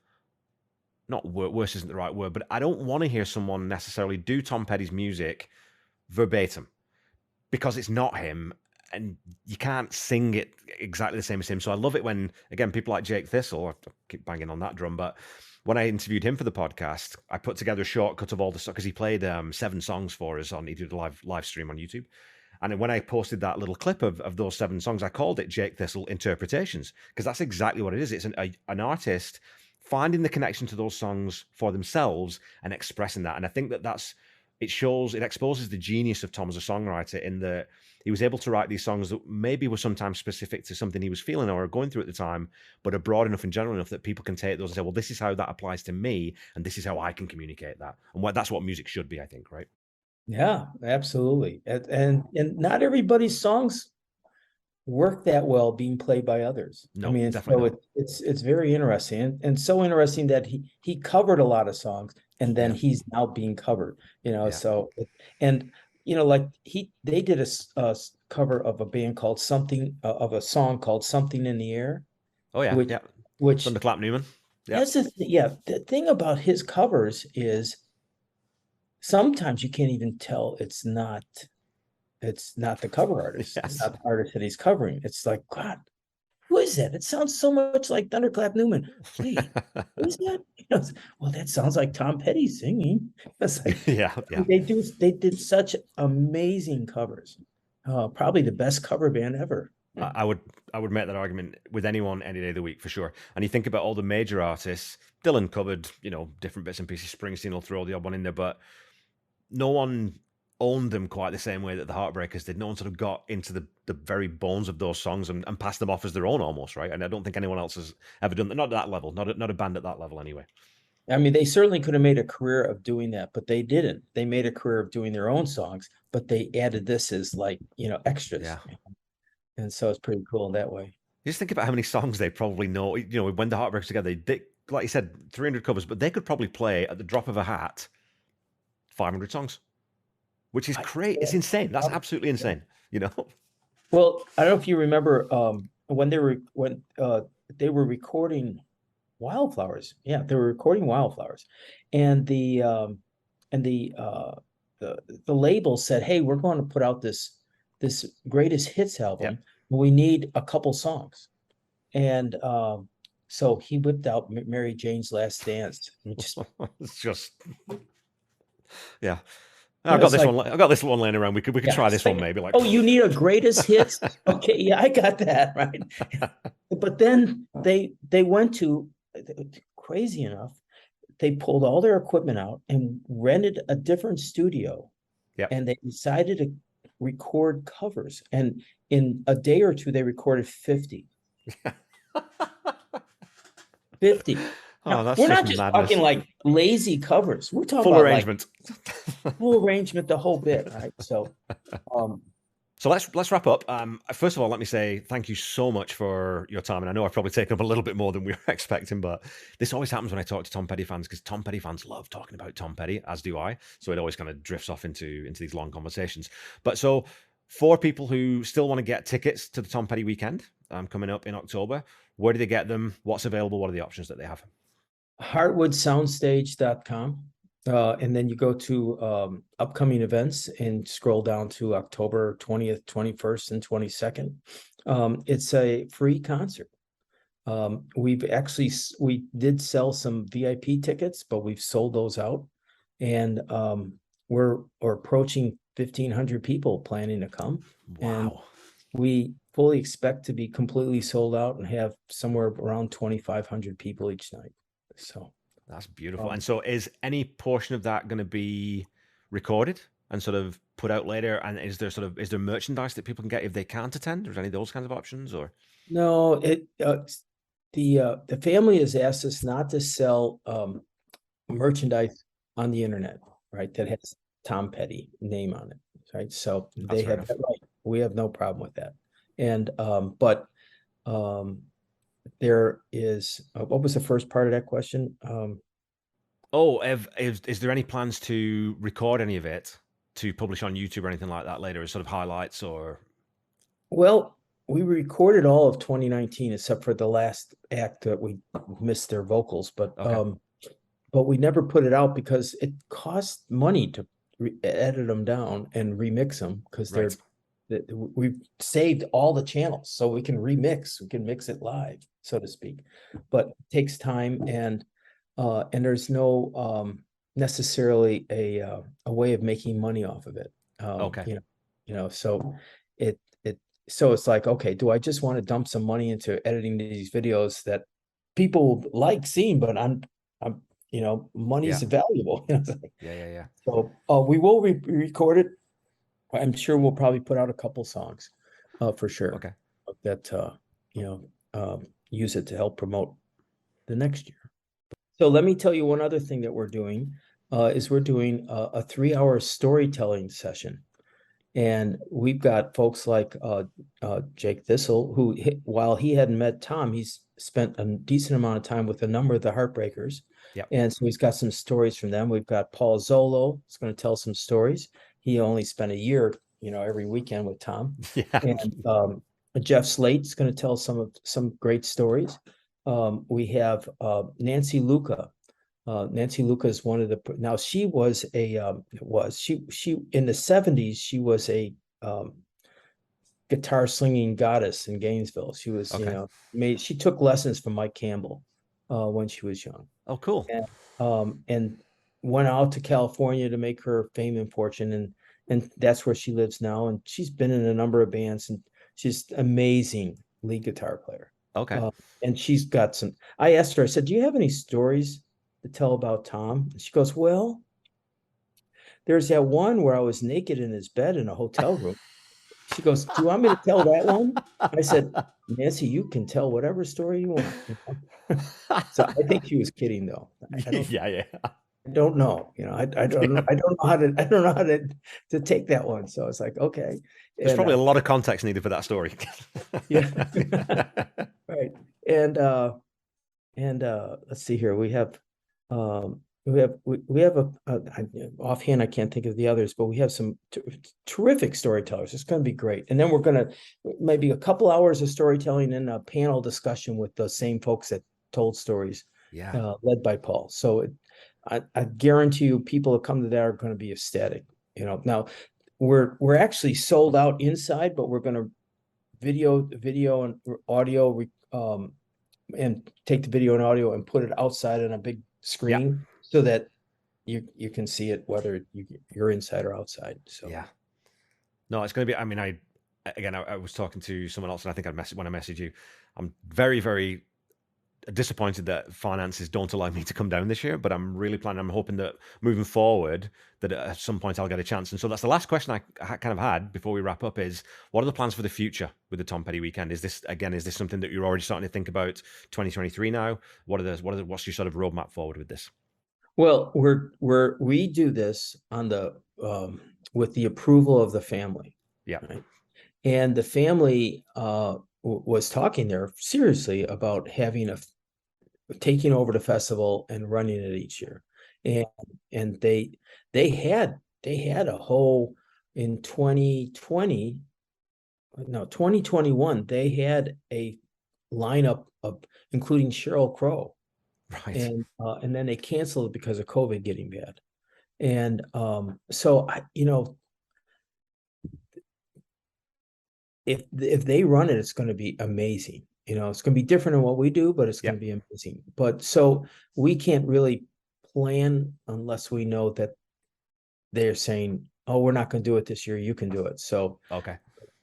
Speaker 1: not worse isn't the right word, but I don't want to hear someone necessarily do Tom Petty's music verbatim because it's not him and you can't sing it exactly the same as him. So I love it when, again, people like Jake Thistle, I keep banging on that drum, but when I interviewed him for the podcast, I put together a shortcut of all the songs because he played 7 songs for us he did a live stream on YouTube. And when I posted that little clip of those 7 songs, I called it Jake Thistle Interpretations because that's exactly what it is. It's an artist finding the connection to those songs for themselves and expressing that. And I think it exposes the genius of Tom as a songwriter in that he was able to write these songs that maybe were sometimes specific to something he was feeling or going through at the time, but are broad enough and general enough that people can take those and say, well, this is how that applies to me, and this is how I can communicate that. And that's what music should be, I think, right?
Speaker 2: Yeah, absolutely. And not everybody's songs work that well being played by others. I
Speaker 1: No,
Speaker 2: mean,
Speaker 1: definitely
Speaker 2: so
Speaker 1: not.
Speaker 2: it's very interesting and so interesting that he covered a lot of songs and then
Speaker 1: Yeah,
Speaker 2: he's now being covered,
Speaker 1: yeah.
Speaker 2: so and like they did a cover of a band called something of a song called Something in the Air,
Speaker 1: Oh yeah,
Speaker 2: which
Speaker 1: yeah.
Speaker 2: which
Speaker 1: Thunderclap Newman. Yeah,
Speaker 2: that's the thing about his covers is sometimes you can't even tell it's not the cover artist. It's
Speaker 1: yes.
Speaker 2: not the artist that he's covering. It's like, God, who is that? It sounds so much like Thunderclap Newman. Wait, who is that? Well, that sounds like Tom Petty singing. It's like
Speaker 1: Yeah, yeah.
Speaker 2: they did such amazing covers. Probably the best cover band ever.
Speaker 1: I would make that argument with anyone any day of the week for sure. And you think about all the major artists, Dylan covered, different bits and pieces. Springsteen will throw the odd one in there, but no one owned them quite the same way that the Heartbreakers did. No one sort of got into the very bones of those songs and passed them off as their own almost, right? And I don't think anyone else has ever done that. Not at that level. Not a band at that level anyway.
Speaker 2: I mean, they certainly could have made a career of doing that, but they didn't. They made a career of doing their own songs, but they added this as like, extras.
Speaker 1: Yeah.
Speaker 2: And so it's pretty cool in that way.
Speaker 1: Just think about how many songs they probably know. When the Heartbreakers together, they, like you said, 300 covers, but they could probably play at the drop of a hat 500 songs, which is great. It's insane. That's absolutely insane.
Speaker 2: Well, I don't know if you remember when they were recording Wildflowers. Yeah, they were recording Wildflowers, and the label said, "Hey, we're going to put out this greatest hits
Speaker 1: Yeah.
Speaker 2: album. We need a couple songs." And so he whipped out Mary Jane's Last Dance.
Speaker 1: It's just, yeah.
Speaker 2: You
Speaker 1: I've
Speaker 2: know,
Speaker 1: got
Speaker 2: it's
Speaker 1: this
Speaker 2: like,
Speaker 1: one. I've got this one laying around. We could
Speaker 2: yeah,
Speaker 1: try
Speaker 2: it's
Speaker 1: this one
Speaker 2: like,
Speaker 1: maybe. Like,
Speaker 2: oh, you need a greatest hits? Okay, yeah, I got that, right. But then they went to, crazy enough, they pulled all their equipment out and rented a different studio.
Speaker 1: Yep.
Speaker 2: And they decided to record covers. And in a day or two, they recorded 50. 50.
Speaker 1: Oh,
Speaker 2: Now,
Speaker 1: that's
Speaker 2: we're
Speaker 1: just
Speaker 2: not just
Speaker 1: madness.
Speaker 2: talking like lazy covers. We're talking
Speaker 1: Full
Speaker 2: about
Speaker 1: arrangement.
Speaker 2: like full arrangement, the whole bit, right? So
Speaker 1: So let's wrap up. First of all, let me say thank you so much for your time. And I know I've probably taken up a little bit more than we were expecting, but this always happens when I talk to Tom Petty fans because Tom Petty fans love talking about Tom Petty, as do I. So it always kind of drifts off into these long conversations. But so for people who still want to get tickets to the Tom Petty weekend coming up in October, where do they get them? What's available? What are the options that they have?
Speaker 2: heartwoodsoundstage.com. And then you go to upcoming events and scroll down to October 20th, 21st, and 22nd. It's a free concert. We did sell some VIP tickets, but we've sold those out. And we're approaching 1,500 people planning to come.
Speaker 1: Wow.
Speaker 2: And we fully expect to be completely sold out and have somewhere around 2,500 people each night. So
Speaker 1: that's beautiful. And so is any portion of that going to be recorded and sort of put out later? And is there merchandise that people can get if they can't attend? Or any of those kinds of options? Or
Speaker 2: no, the family has asked us not to sell merchandise on the internet, right? That has Tom Petty name on it, right? So they have that right. We have no problem with that. And but there is what was the first part of that question?
Speaker 1: is there any plans to record any of it to publish on YouTube or anything like that later as sort of highlights or?
Speaker 2: Well, we recorded all of 2019 except for the last act that we missed their vocals,
Speaker 1: Okay.
Speaker 2: but we never put it out because it costs money to edit them down and remix them because
Speaker 1: Right.
Speaker 2: we've saved all the channels so we can mix it live, so to speak, but it takes time, and there's no necessarily a way of making money off of it.
Speaker 1: Okay.
Speaker 2: So it so it's like, okay, do I just want to dump some money into editing these videos that people like seeing, but I'm
Speaker 1: Yeah.
Speaker 2: money's valuable.
Speaker 1: Yeah. Yeah. Yeah.
Speaker 2: So we will record it. I'm sure we'll probably put out a couple songs, for sure,
Speaker 1: Okay.
Speaker 2: that use it to help promote the next year. So let me tell you one other thing that we're doing, is we're doing a 3-hour storytelling session. And we've got folks like Jake Thistle, who, while he hadn't met Tom, he's spent a decent amount of time with a number of the Heartbreakers.
Speaker 1: Yep.
Speaker 2: And so he's got some stories from them. We've got Paul Zolo, who's going to tell some stories. He only spent a year, every weekend with Tom.
Speaker 1: Yeah.
Speaker 2: And Jeff Slate's going to tell some great stories. We have Nancy Luca. Nancy Luca is one of the, now she was she in the 70s, she was a guitar slinging goddess in Gainesville. She was,
Speaker 1: Okay.
Speaker 2: she took lessons from Mike Campbell when she was young,
Speaker 1: Oh, cool.
Speaker 2: and went out to California to make her fame and fortune, and that's where she lives now. And she's been in a number of bands, and she's amazing lead guitar player.
Speaker 1: Okay.
Speaker 2: And she's got some. I asked her, I said, "Do you have any stories to tell about Tom?" And she goes, "Well, there's that one where I was naked in his bed in a hotel room." She goes, "Do you want me to tell that one?" I said, "Nancy, you can tell whatever story you want." So I think she was kidding, though.
Speaker 1: Yeah. Yeah.
Speaker 2: I don't know. I don't know. I don't know how to take that one. So it's like, okay.
Speaker 1: There's
Speaker 2: And
Speaker 1: probably a lot of context needed for that story.
Speaker 2: yeah. Right. And let's see here. We have offhand, I can't think of the others, but we have some terrific storytellers. It's going to be great. And then we're going to maybe a couple hours of storytelling and a panel discussion with the same folks that told stories,
Speaker 1: Yeah.
Speaker 2: led by Paul. So I guarantee you, people that come to that are going to be ecstatic. Now we're actually sold out inside, but we're going to video and audio, and take the video and audio and put it outside on a big screen so that you can see it whether you're inside or outside. So
Speaker 1: Yeah. No, it's going to be. I mean, I was talking to someone else, and I think when I messaged you, I'm very, very disappointed that finances don't allow me to come down this year, but I'm really planning. I'm hoping that moving forward, that at some point I'll get a chance. And so that's the last question I kind of had before we wrap up: is what are the plans for the future with the Tom Petty weekend? Is this something that you're already starting to think about 2023 now? What's your sort of roadmap forward with this?
Speaker 2: well, we do this on the with the approval of the family,
Speaker 1: Yeah.
Speaker 2: right? And the family was talking there seriously about taking over the festival and running it each year. And they had a whole, in 2021, they had a lineup of including Sheryl Crow,
Speaker 1: Right.
Speaker 2: and then they canceled it because of COVID getting bad. And so if they run it, it's going to be amazing. It's going to be different than what we do, but it's going
Speaker 1: Yeah.
Speaker 2: to be amazing. But so we can't really plan unless we know that they're saying, "Oh, we're not going to do it this year. You can do it." So
Speaker 1: Okay.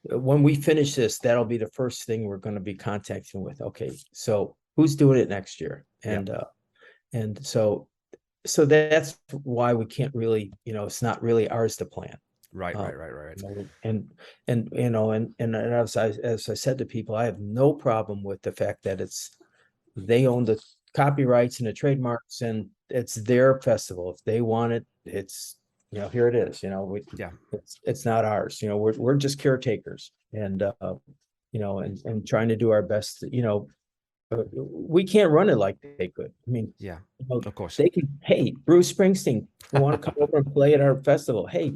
Speaker 2: when we finish this, that'll be the first thing we're going to be contacting with. Okay, so who's doing it next year?
Speaker 1: Yeah.
Speaker 2: And so that's why we can't really, it's not really ours to plan.
Speaker 1: Right.
Speaker 2: Um,
Speaker 1: Right.
Speaker 2: and as I said to people, I have no problem with the fact that they own the copyrights and the trademarks, and it's their festival. If they want it, it's here it is.
Speaker 1: Yeah.
Speaker 2: It's not ours. We're just caretakers, and and trying to do our best. We can't run it like they could. I mean,
Speaker 1: Yeah. Of course.
Speaker 2: they can. Hey, Bruce Springsteen, you want to come over and play at our festival? Hey,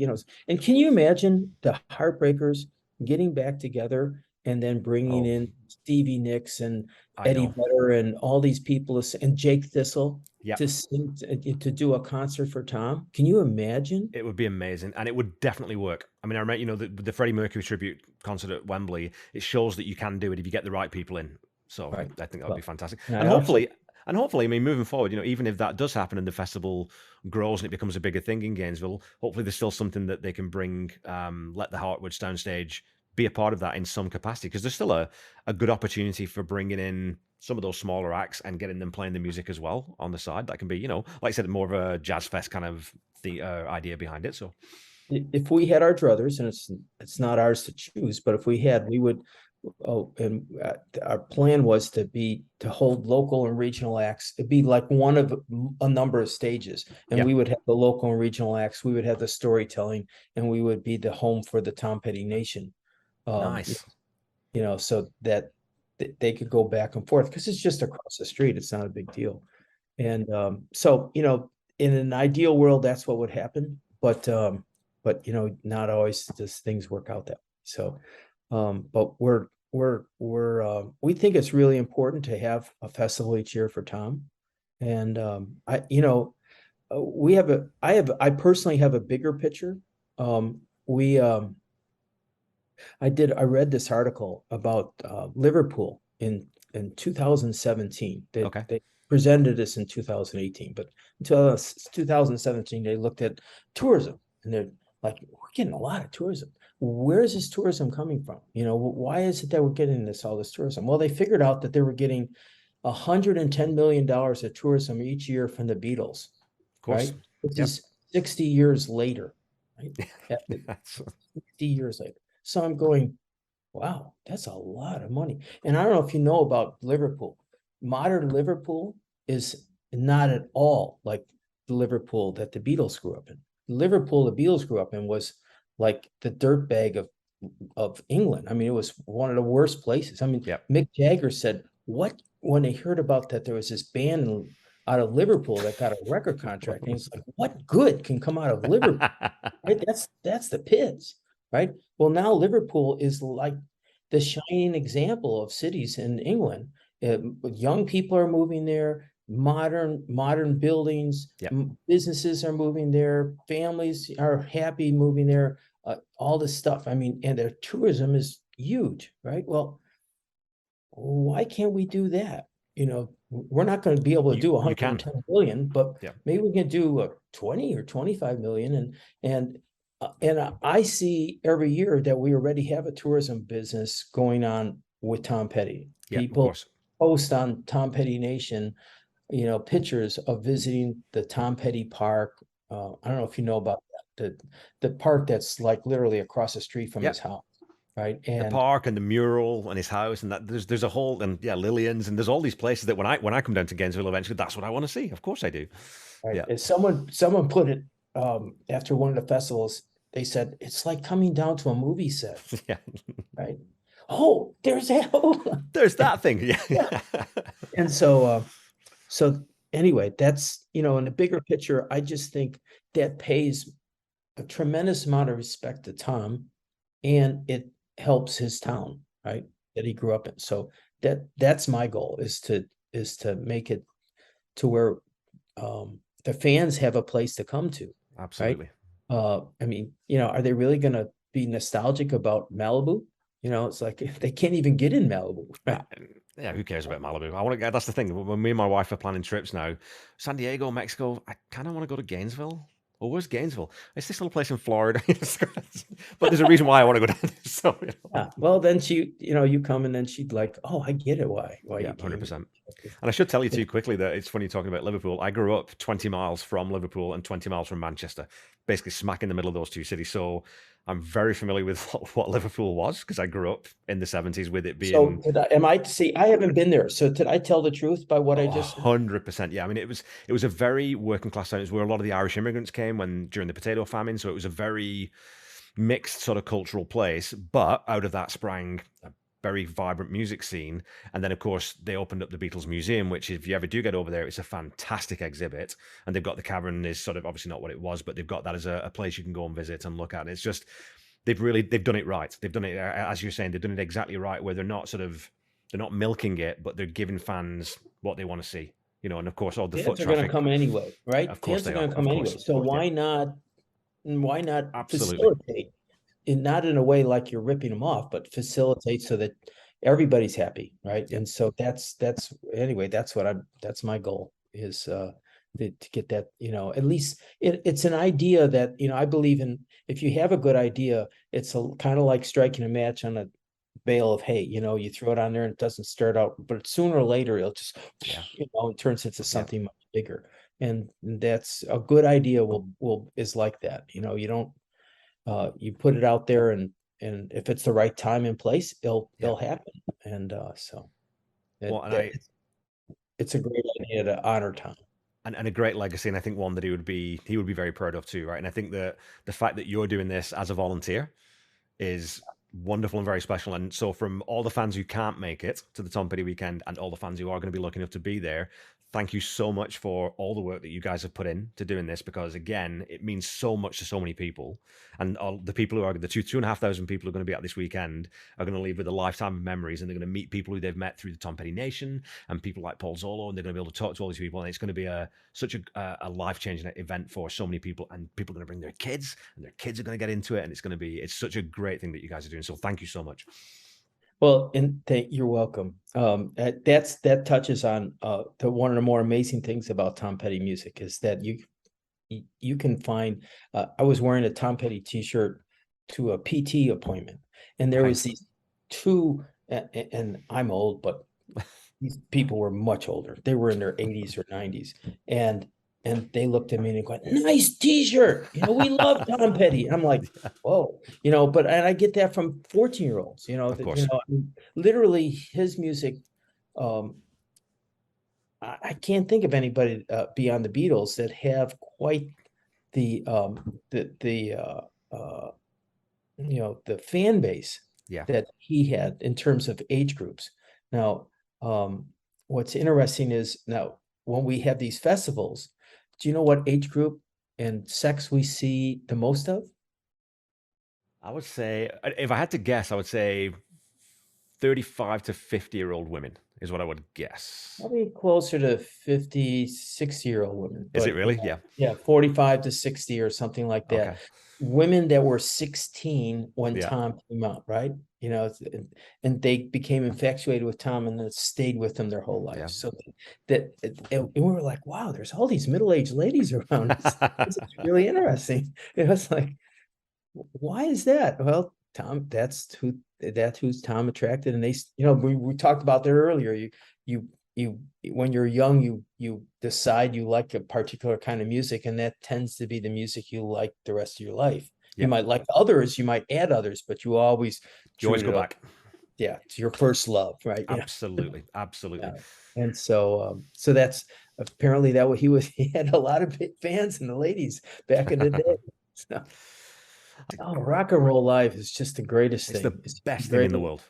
Speaker 2: and can you imagine the Heartbreakers getting back together and then bringing
Speaker 1: Oh,
Speaker 2: in Stevie Nicks and
Speaker 1: I
Speaker 2: Eddie
Speaker 1: know.
Speaker 2: Vedder and all these people and Jake Thistle
Speaker 1: Yeah,
Speaker 2: to sing to do a concert for Tom. Can you imagine?
Speaker 1: it would be amazing, and it would definitely work. I mean, I remember, the Freddie Mercury tribute concert at Wembley. It shows that you can do it if you get the right people in. So
Speaker 2: Right.
Speaker 1: I think that would be
Speaker 2: Well,
Speaker 1: fantastic.
Speaker 2: and
Speaker 1: And
Speaker 2: I also
Speaker 1: hopefully, I mean, moving forward, even if that does happen and the festival grows and it becomes a bigger thing in Gainesville, hopefully there's still something that they can bring. Let the Heartwood Soundstage be a part of that in some capacity, because there's still a good opportunity for bringing in some of those smaller acts and getting them playing the music as well on the side. That can be, like I said, more of a jazz fest kind of the idea behind it. So
Speaker 2: if we had our druthers, and it's not ours to choose, but if we had, we would. Oh, and our plan was to hold local and regional acts. It'd be like one of a number of stages, and
Speaker 1: yeah,
Speaker 2: we would have the local and regional acts. We would have the storytelling, and we would be the home for the Tom Petty Nation. Um,
Speaker 1: nice.
Speaker 2: so that they could go back and forth because it's just across the street. It's not a big deal. And so, in an ideal world, that's what would happen. But not always does things work out that way. So, but we think it's really important to have a festival each year for Tom. And I personally have a bigger picture. We I read this article about Liverpool in 2017.
Speaker 1: Okay.
Speaker 2: They presented this in 2018, but in 2017 they looked at tourism, and they're like, we're getting a lot of tourism. Where is this tourism coming from? Why is it that we're getting all this tourism? Well, they figured out that they were getting $110 million of tourism each year from the Beatles,
Speaker 1: Of course.
Speaker 2: right? This
Speaker 1: Yeah.
Speaker 2: is 60 years later, right?
Speaker 1: That's
Speaker 2: 60 years later. So I'm going, wow, that's a lot of money. And I don't know if you know about Liverpool. Modern Liverpool is not at all like the Liverpool that the Beatles grew up in. The Liverpool the Beatles grew up in was like the dirtbag of England. I mean, it was one of the worst places. I mean,
Speaker 1: yep.
Speaker 2: Mick Jagger said, what when they heard about that there was this band out of Liverpool that got a record contract, and he's like, what good can come out of Liverpool? Right? That's the pits, right? Well, now Liverpool is like the shining example of cities in England. Young people are moving there, modern buildings,
Speaker 1: Yep.
Speaker 2: businesses are moving there, families are happy moving there, all this stuff. I mean, and their tourism is huge, right? Well, why can't we do that? We're not going to be able to do
Speaker 1: You can.
Speaker 2: 110 billion, but
Speaker 1: Yeah.
Speaker 2: maybe we can do 20 or 25 million. And I see every year that we already have a tourism business going on with Tom Petty.
Speaker 1: Yeah. Of
Speaker 2: People
Speaker 1: course.
Speaker 2: post on Tom Petty Nation, pictures of visiting the Tom Petty Park. I don't know if you know about that, the park that's like literally across the street from his
Speaker 1: Yep.
Speaker 2: house, right?
Speaker 1: The
Speaker 2: And
Speaker 1: park and the mural and his house, and that there's a whole, and yeah, Lillian's, and there's all these places that when I come down to Gainesville eventually, that's what I want to see. Of course I do.
Speaker 2: right,
Speaker 1: Yeah.
Speaker 2: and someone put it after one of the festivals. They said it's like coming down to a movie set,
Speaker 1: Yeah.
Speaker 2: right? Oh, there's that.
Speaker 1: There's that thing. Yeah.
Speaker 2: Yeah. And so anyway, that's in the bigger picture, I just think that pays a tremendous amount of respect to Tom, and it helps his town, right? That he grew up in. So that's my goal, is to make it to where the fans have a place to come to, right?
Speaker 1: Absolutely.
Speaker 2: I mean, are they really gonna be nostalgic about Malibu? It's like they can't even get in Malibu, right?
Speaker 1: Yeah, who cares about Malibu? I want to get. That's the thing. When me and my wife are planning trips now, San Diego, Mexico, I kind of want to go to Gainesville. Oh, where's Gainesville? It's this little place in Florida. But there's a reason why I want to go down there. So,
Speaker 2: Yeah. Well, then you come, and then she'd like, oh, I get it, why
Speaker 1: yeah,
Speaker 2: you came.
Speaker 1: 100%. And I should tell you too quickly that it's funny talking about Liverpool. I grew up 20 miles from Liverpool and 20 miles from Manchester, basically smack in the middle of those two cities. So I'm very familiar with what Liverpool was, because I grew up in the 70s with it
Speaker 2: So
Speaker 1: being
Speaker 2: I haven't been there. So did I tell the truth by what I just said?
Speaker 1: 100%. Yeah, I mean, it was a very working class town. It was where a lot of the Irish immigrants came during the potato famine. So it was a very mixed sort of cultural place. But out of that sprang a very vibrant music scene. And then, of course, they opened up the Beatles Museum, which, if you ever do get over there, it's a fantastic exhibit. And they've got the cavern, is sort of obviously not what it was, but they've got that as a place you can go and visit and look at. It's just they've done it right. They've done it, as you're saying, they've done it exactly right, where they're not milking it, but they're giving fans what they want to see. And of course, all the foot
Speaker 2: Fans are going to
Speaker 1: traffic.
Speaker 2: come anyway, right?
Speaker 1: Of course
Speaker 2: Fans are
Speaker 1: they are.
Speaker 2: going to
Speaker 1: Of
Speaker 2: come
Speaker 1: course,
Speaker 2: anyway.
Speaker 1: of
Speaker 2: So
Speaker 1: course. Yeah,
Speaker 2: why not
Speaker 1: absolutely.
Speaker 2: facilitate, and not in a way like you're ripping them off, but facilitate so that everybody's happy, right?
Speaker 1: Yeah,
Speaker 2: And so that's anyway, that's my goal, is to get that, at least it's an idea that, I believe in. If you have a good idea, it's a kind of like striking a match on a bale of hay. You throw it on there and it doesn't start out, but sooner or later it'll just,
Speaker 1: yeah,
Speaker 2: it turns into
Speaker 1: yeah,
Speaker 2: something much bigger. And that's a good idea, is like that. You don't, you put it out there, and if it's the right time and place,
Speaker 1: yeah.
Speaker 2: it'll happen. And so
Speaker 1: Well, and
Speaker 2: it's a great idea to honor Tom.
Speaker 1: and a great legacy, and I think one that he would be very proud of too, right? And I think that the fact that you're doing this as a volunteer is wonderful and very special. And so, from all the fans who can't make it to the Tom Petty weekend, and all the fans who are going to be lucky enough to be there, thank you so much for all the work that you guys have put in to doing this, because again, it means so much to so many people. And all the people who are the 2,500 people who are going to be at this weekend are going to leave with a lifetime of memories, and they're going to meet people who they've met through the Tom Petty Nation and people like Paul Zolo, and they're going to be able to talk to all these people. And it's going to be such a life changing event for so many people, and people are going to bring their kids, and their kids are going to get into it, and it's such a great thing that you guys are doing. So thank you so much.
Speaker 2: Well, and you're welcome. That touches on the one of the more amazing things about Tom Petty music, is that you can find. I was wearing a Tom Petty T-shirt to a PT appointment, and there was these two, and I'm old, but these people were much older. They were in their 80s or 90s, and they looked at me and went, "Nice T-shirt. We love Tom Petty." And I'm like, "Whoa," But I get that from 14-year-olds.
Speaker 1: Of course.
Speaker 2: I mean, literally his music. I can't think of anybody beyond the Beatles that have quite the the fan base
Speaker 1: Yeah.
Speaker 2: that he had in terms of age groups. Now, what's interesting is, now when we have these festivals, do you know what age group and sex we see the most of?
Speaker 1: I would say, if I had to guess, I would say 35 to 50-year-old women is what I would guess.
Speaker 2: Probably closer to 50, 60-year-old women,
Speaker 1: Is it
Speaker 2: but
Speaker 1: really? Yeah.
Speaker 2: yeah, 45 to 60 or something like that.
Speaker 1: Okay.
Speaker 2: Women that were 16 when
Speaker 1: Yeah.
Speaker 2: Tom came out, right? And they became infatuated with Tom and then stayed with him their whole life.
Speaker 1: Yeah.
Speaker 2: So and we were like, wow, there's all these middle-aged ladies around. This is really interesting. It's like, why is that? Well, Tom, who's Tom attracted. And they, we talked about that earlier. You when you're young, you decide you like a particular kind of music, and that tends to be the music you like the rest of your life.
Speaker 1: Yeah.
Speaker 2: You might like others, you might add others, but you always
Speaker 1: go back.
Speaker 2: Yeah, it's your first love, right?
Speaker 1: Absolutely. Absolutely.
Speaker 2: Yeah. And so that's apparently that what he had a lot of fans in the ladies back in the day. So, rock and roll live is just the greatest
Speaker 1: It's
Speaker 2: thing.
Speaker 1: the best thing in the world.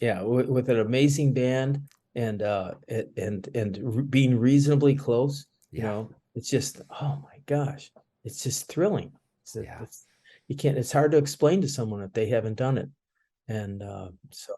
Speaker 2: Yeah, with an amazing band, and being reasonably close.
Speaker 1: Yeah.
Speaker 2: It's just, oh my gosh, it's just thrilling.
Speaker 1: Yeah.
Speaker 2: It's hard to explain to someone if they haven't done it. And so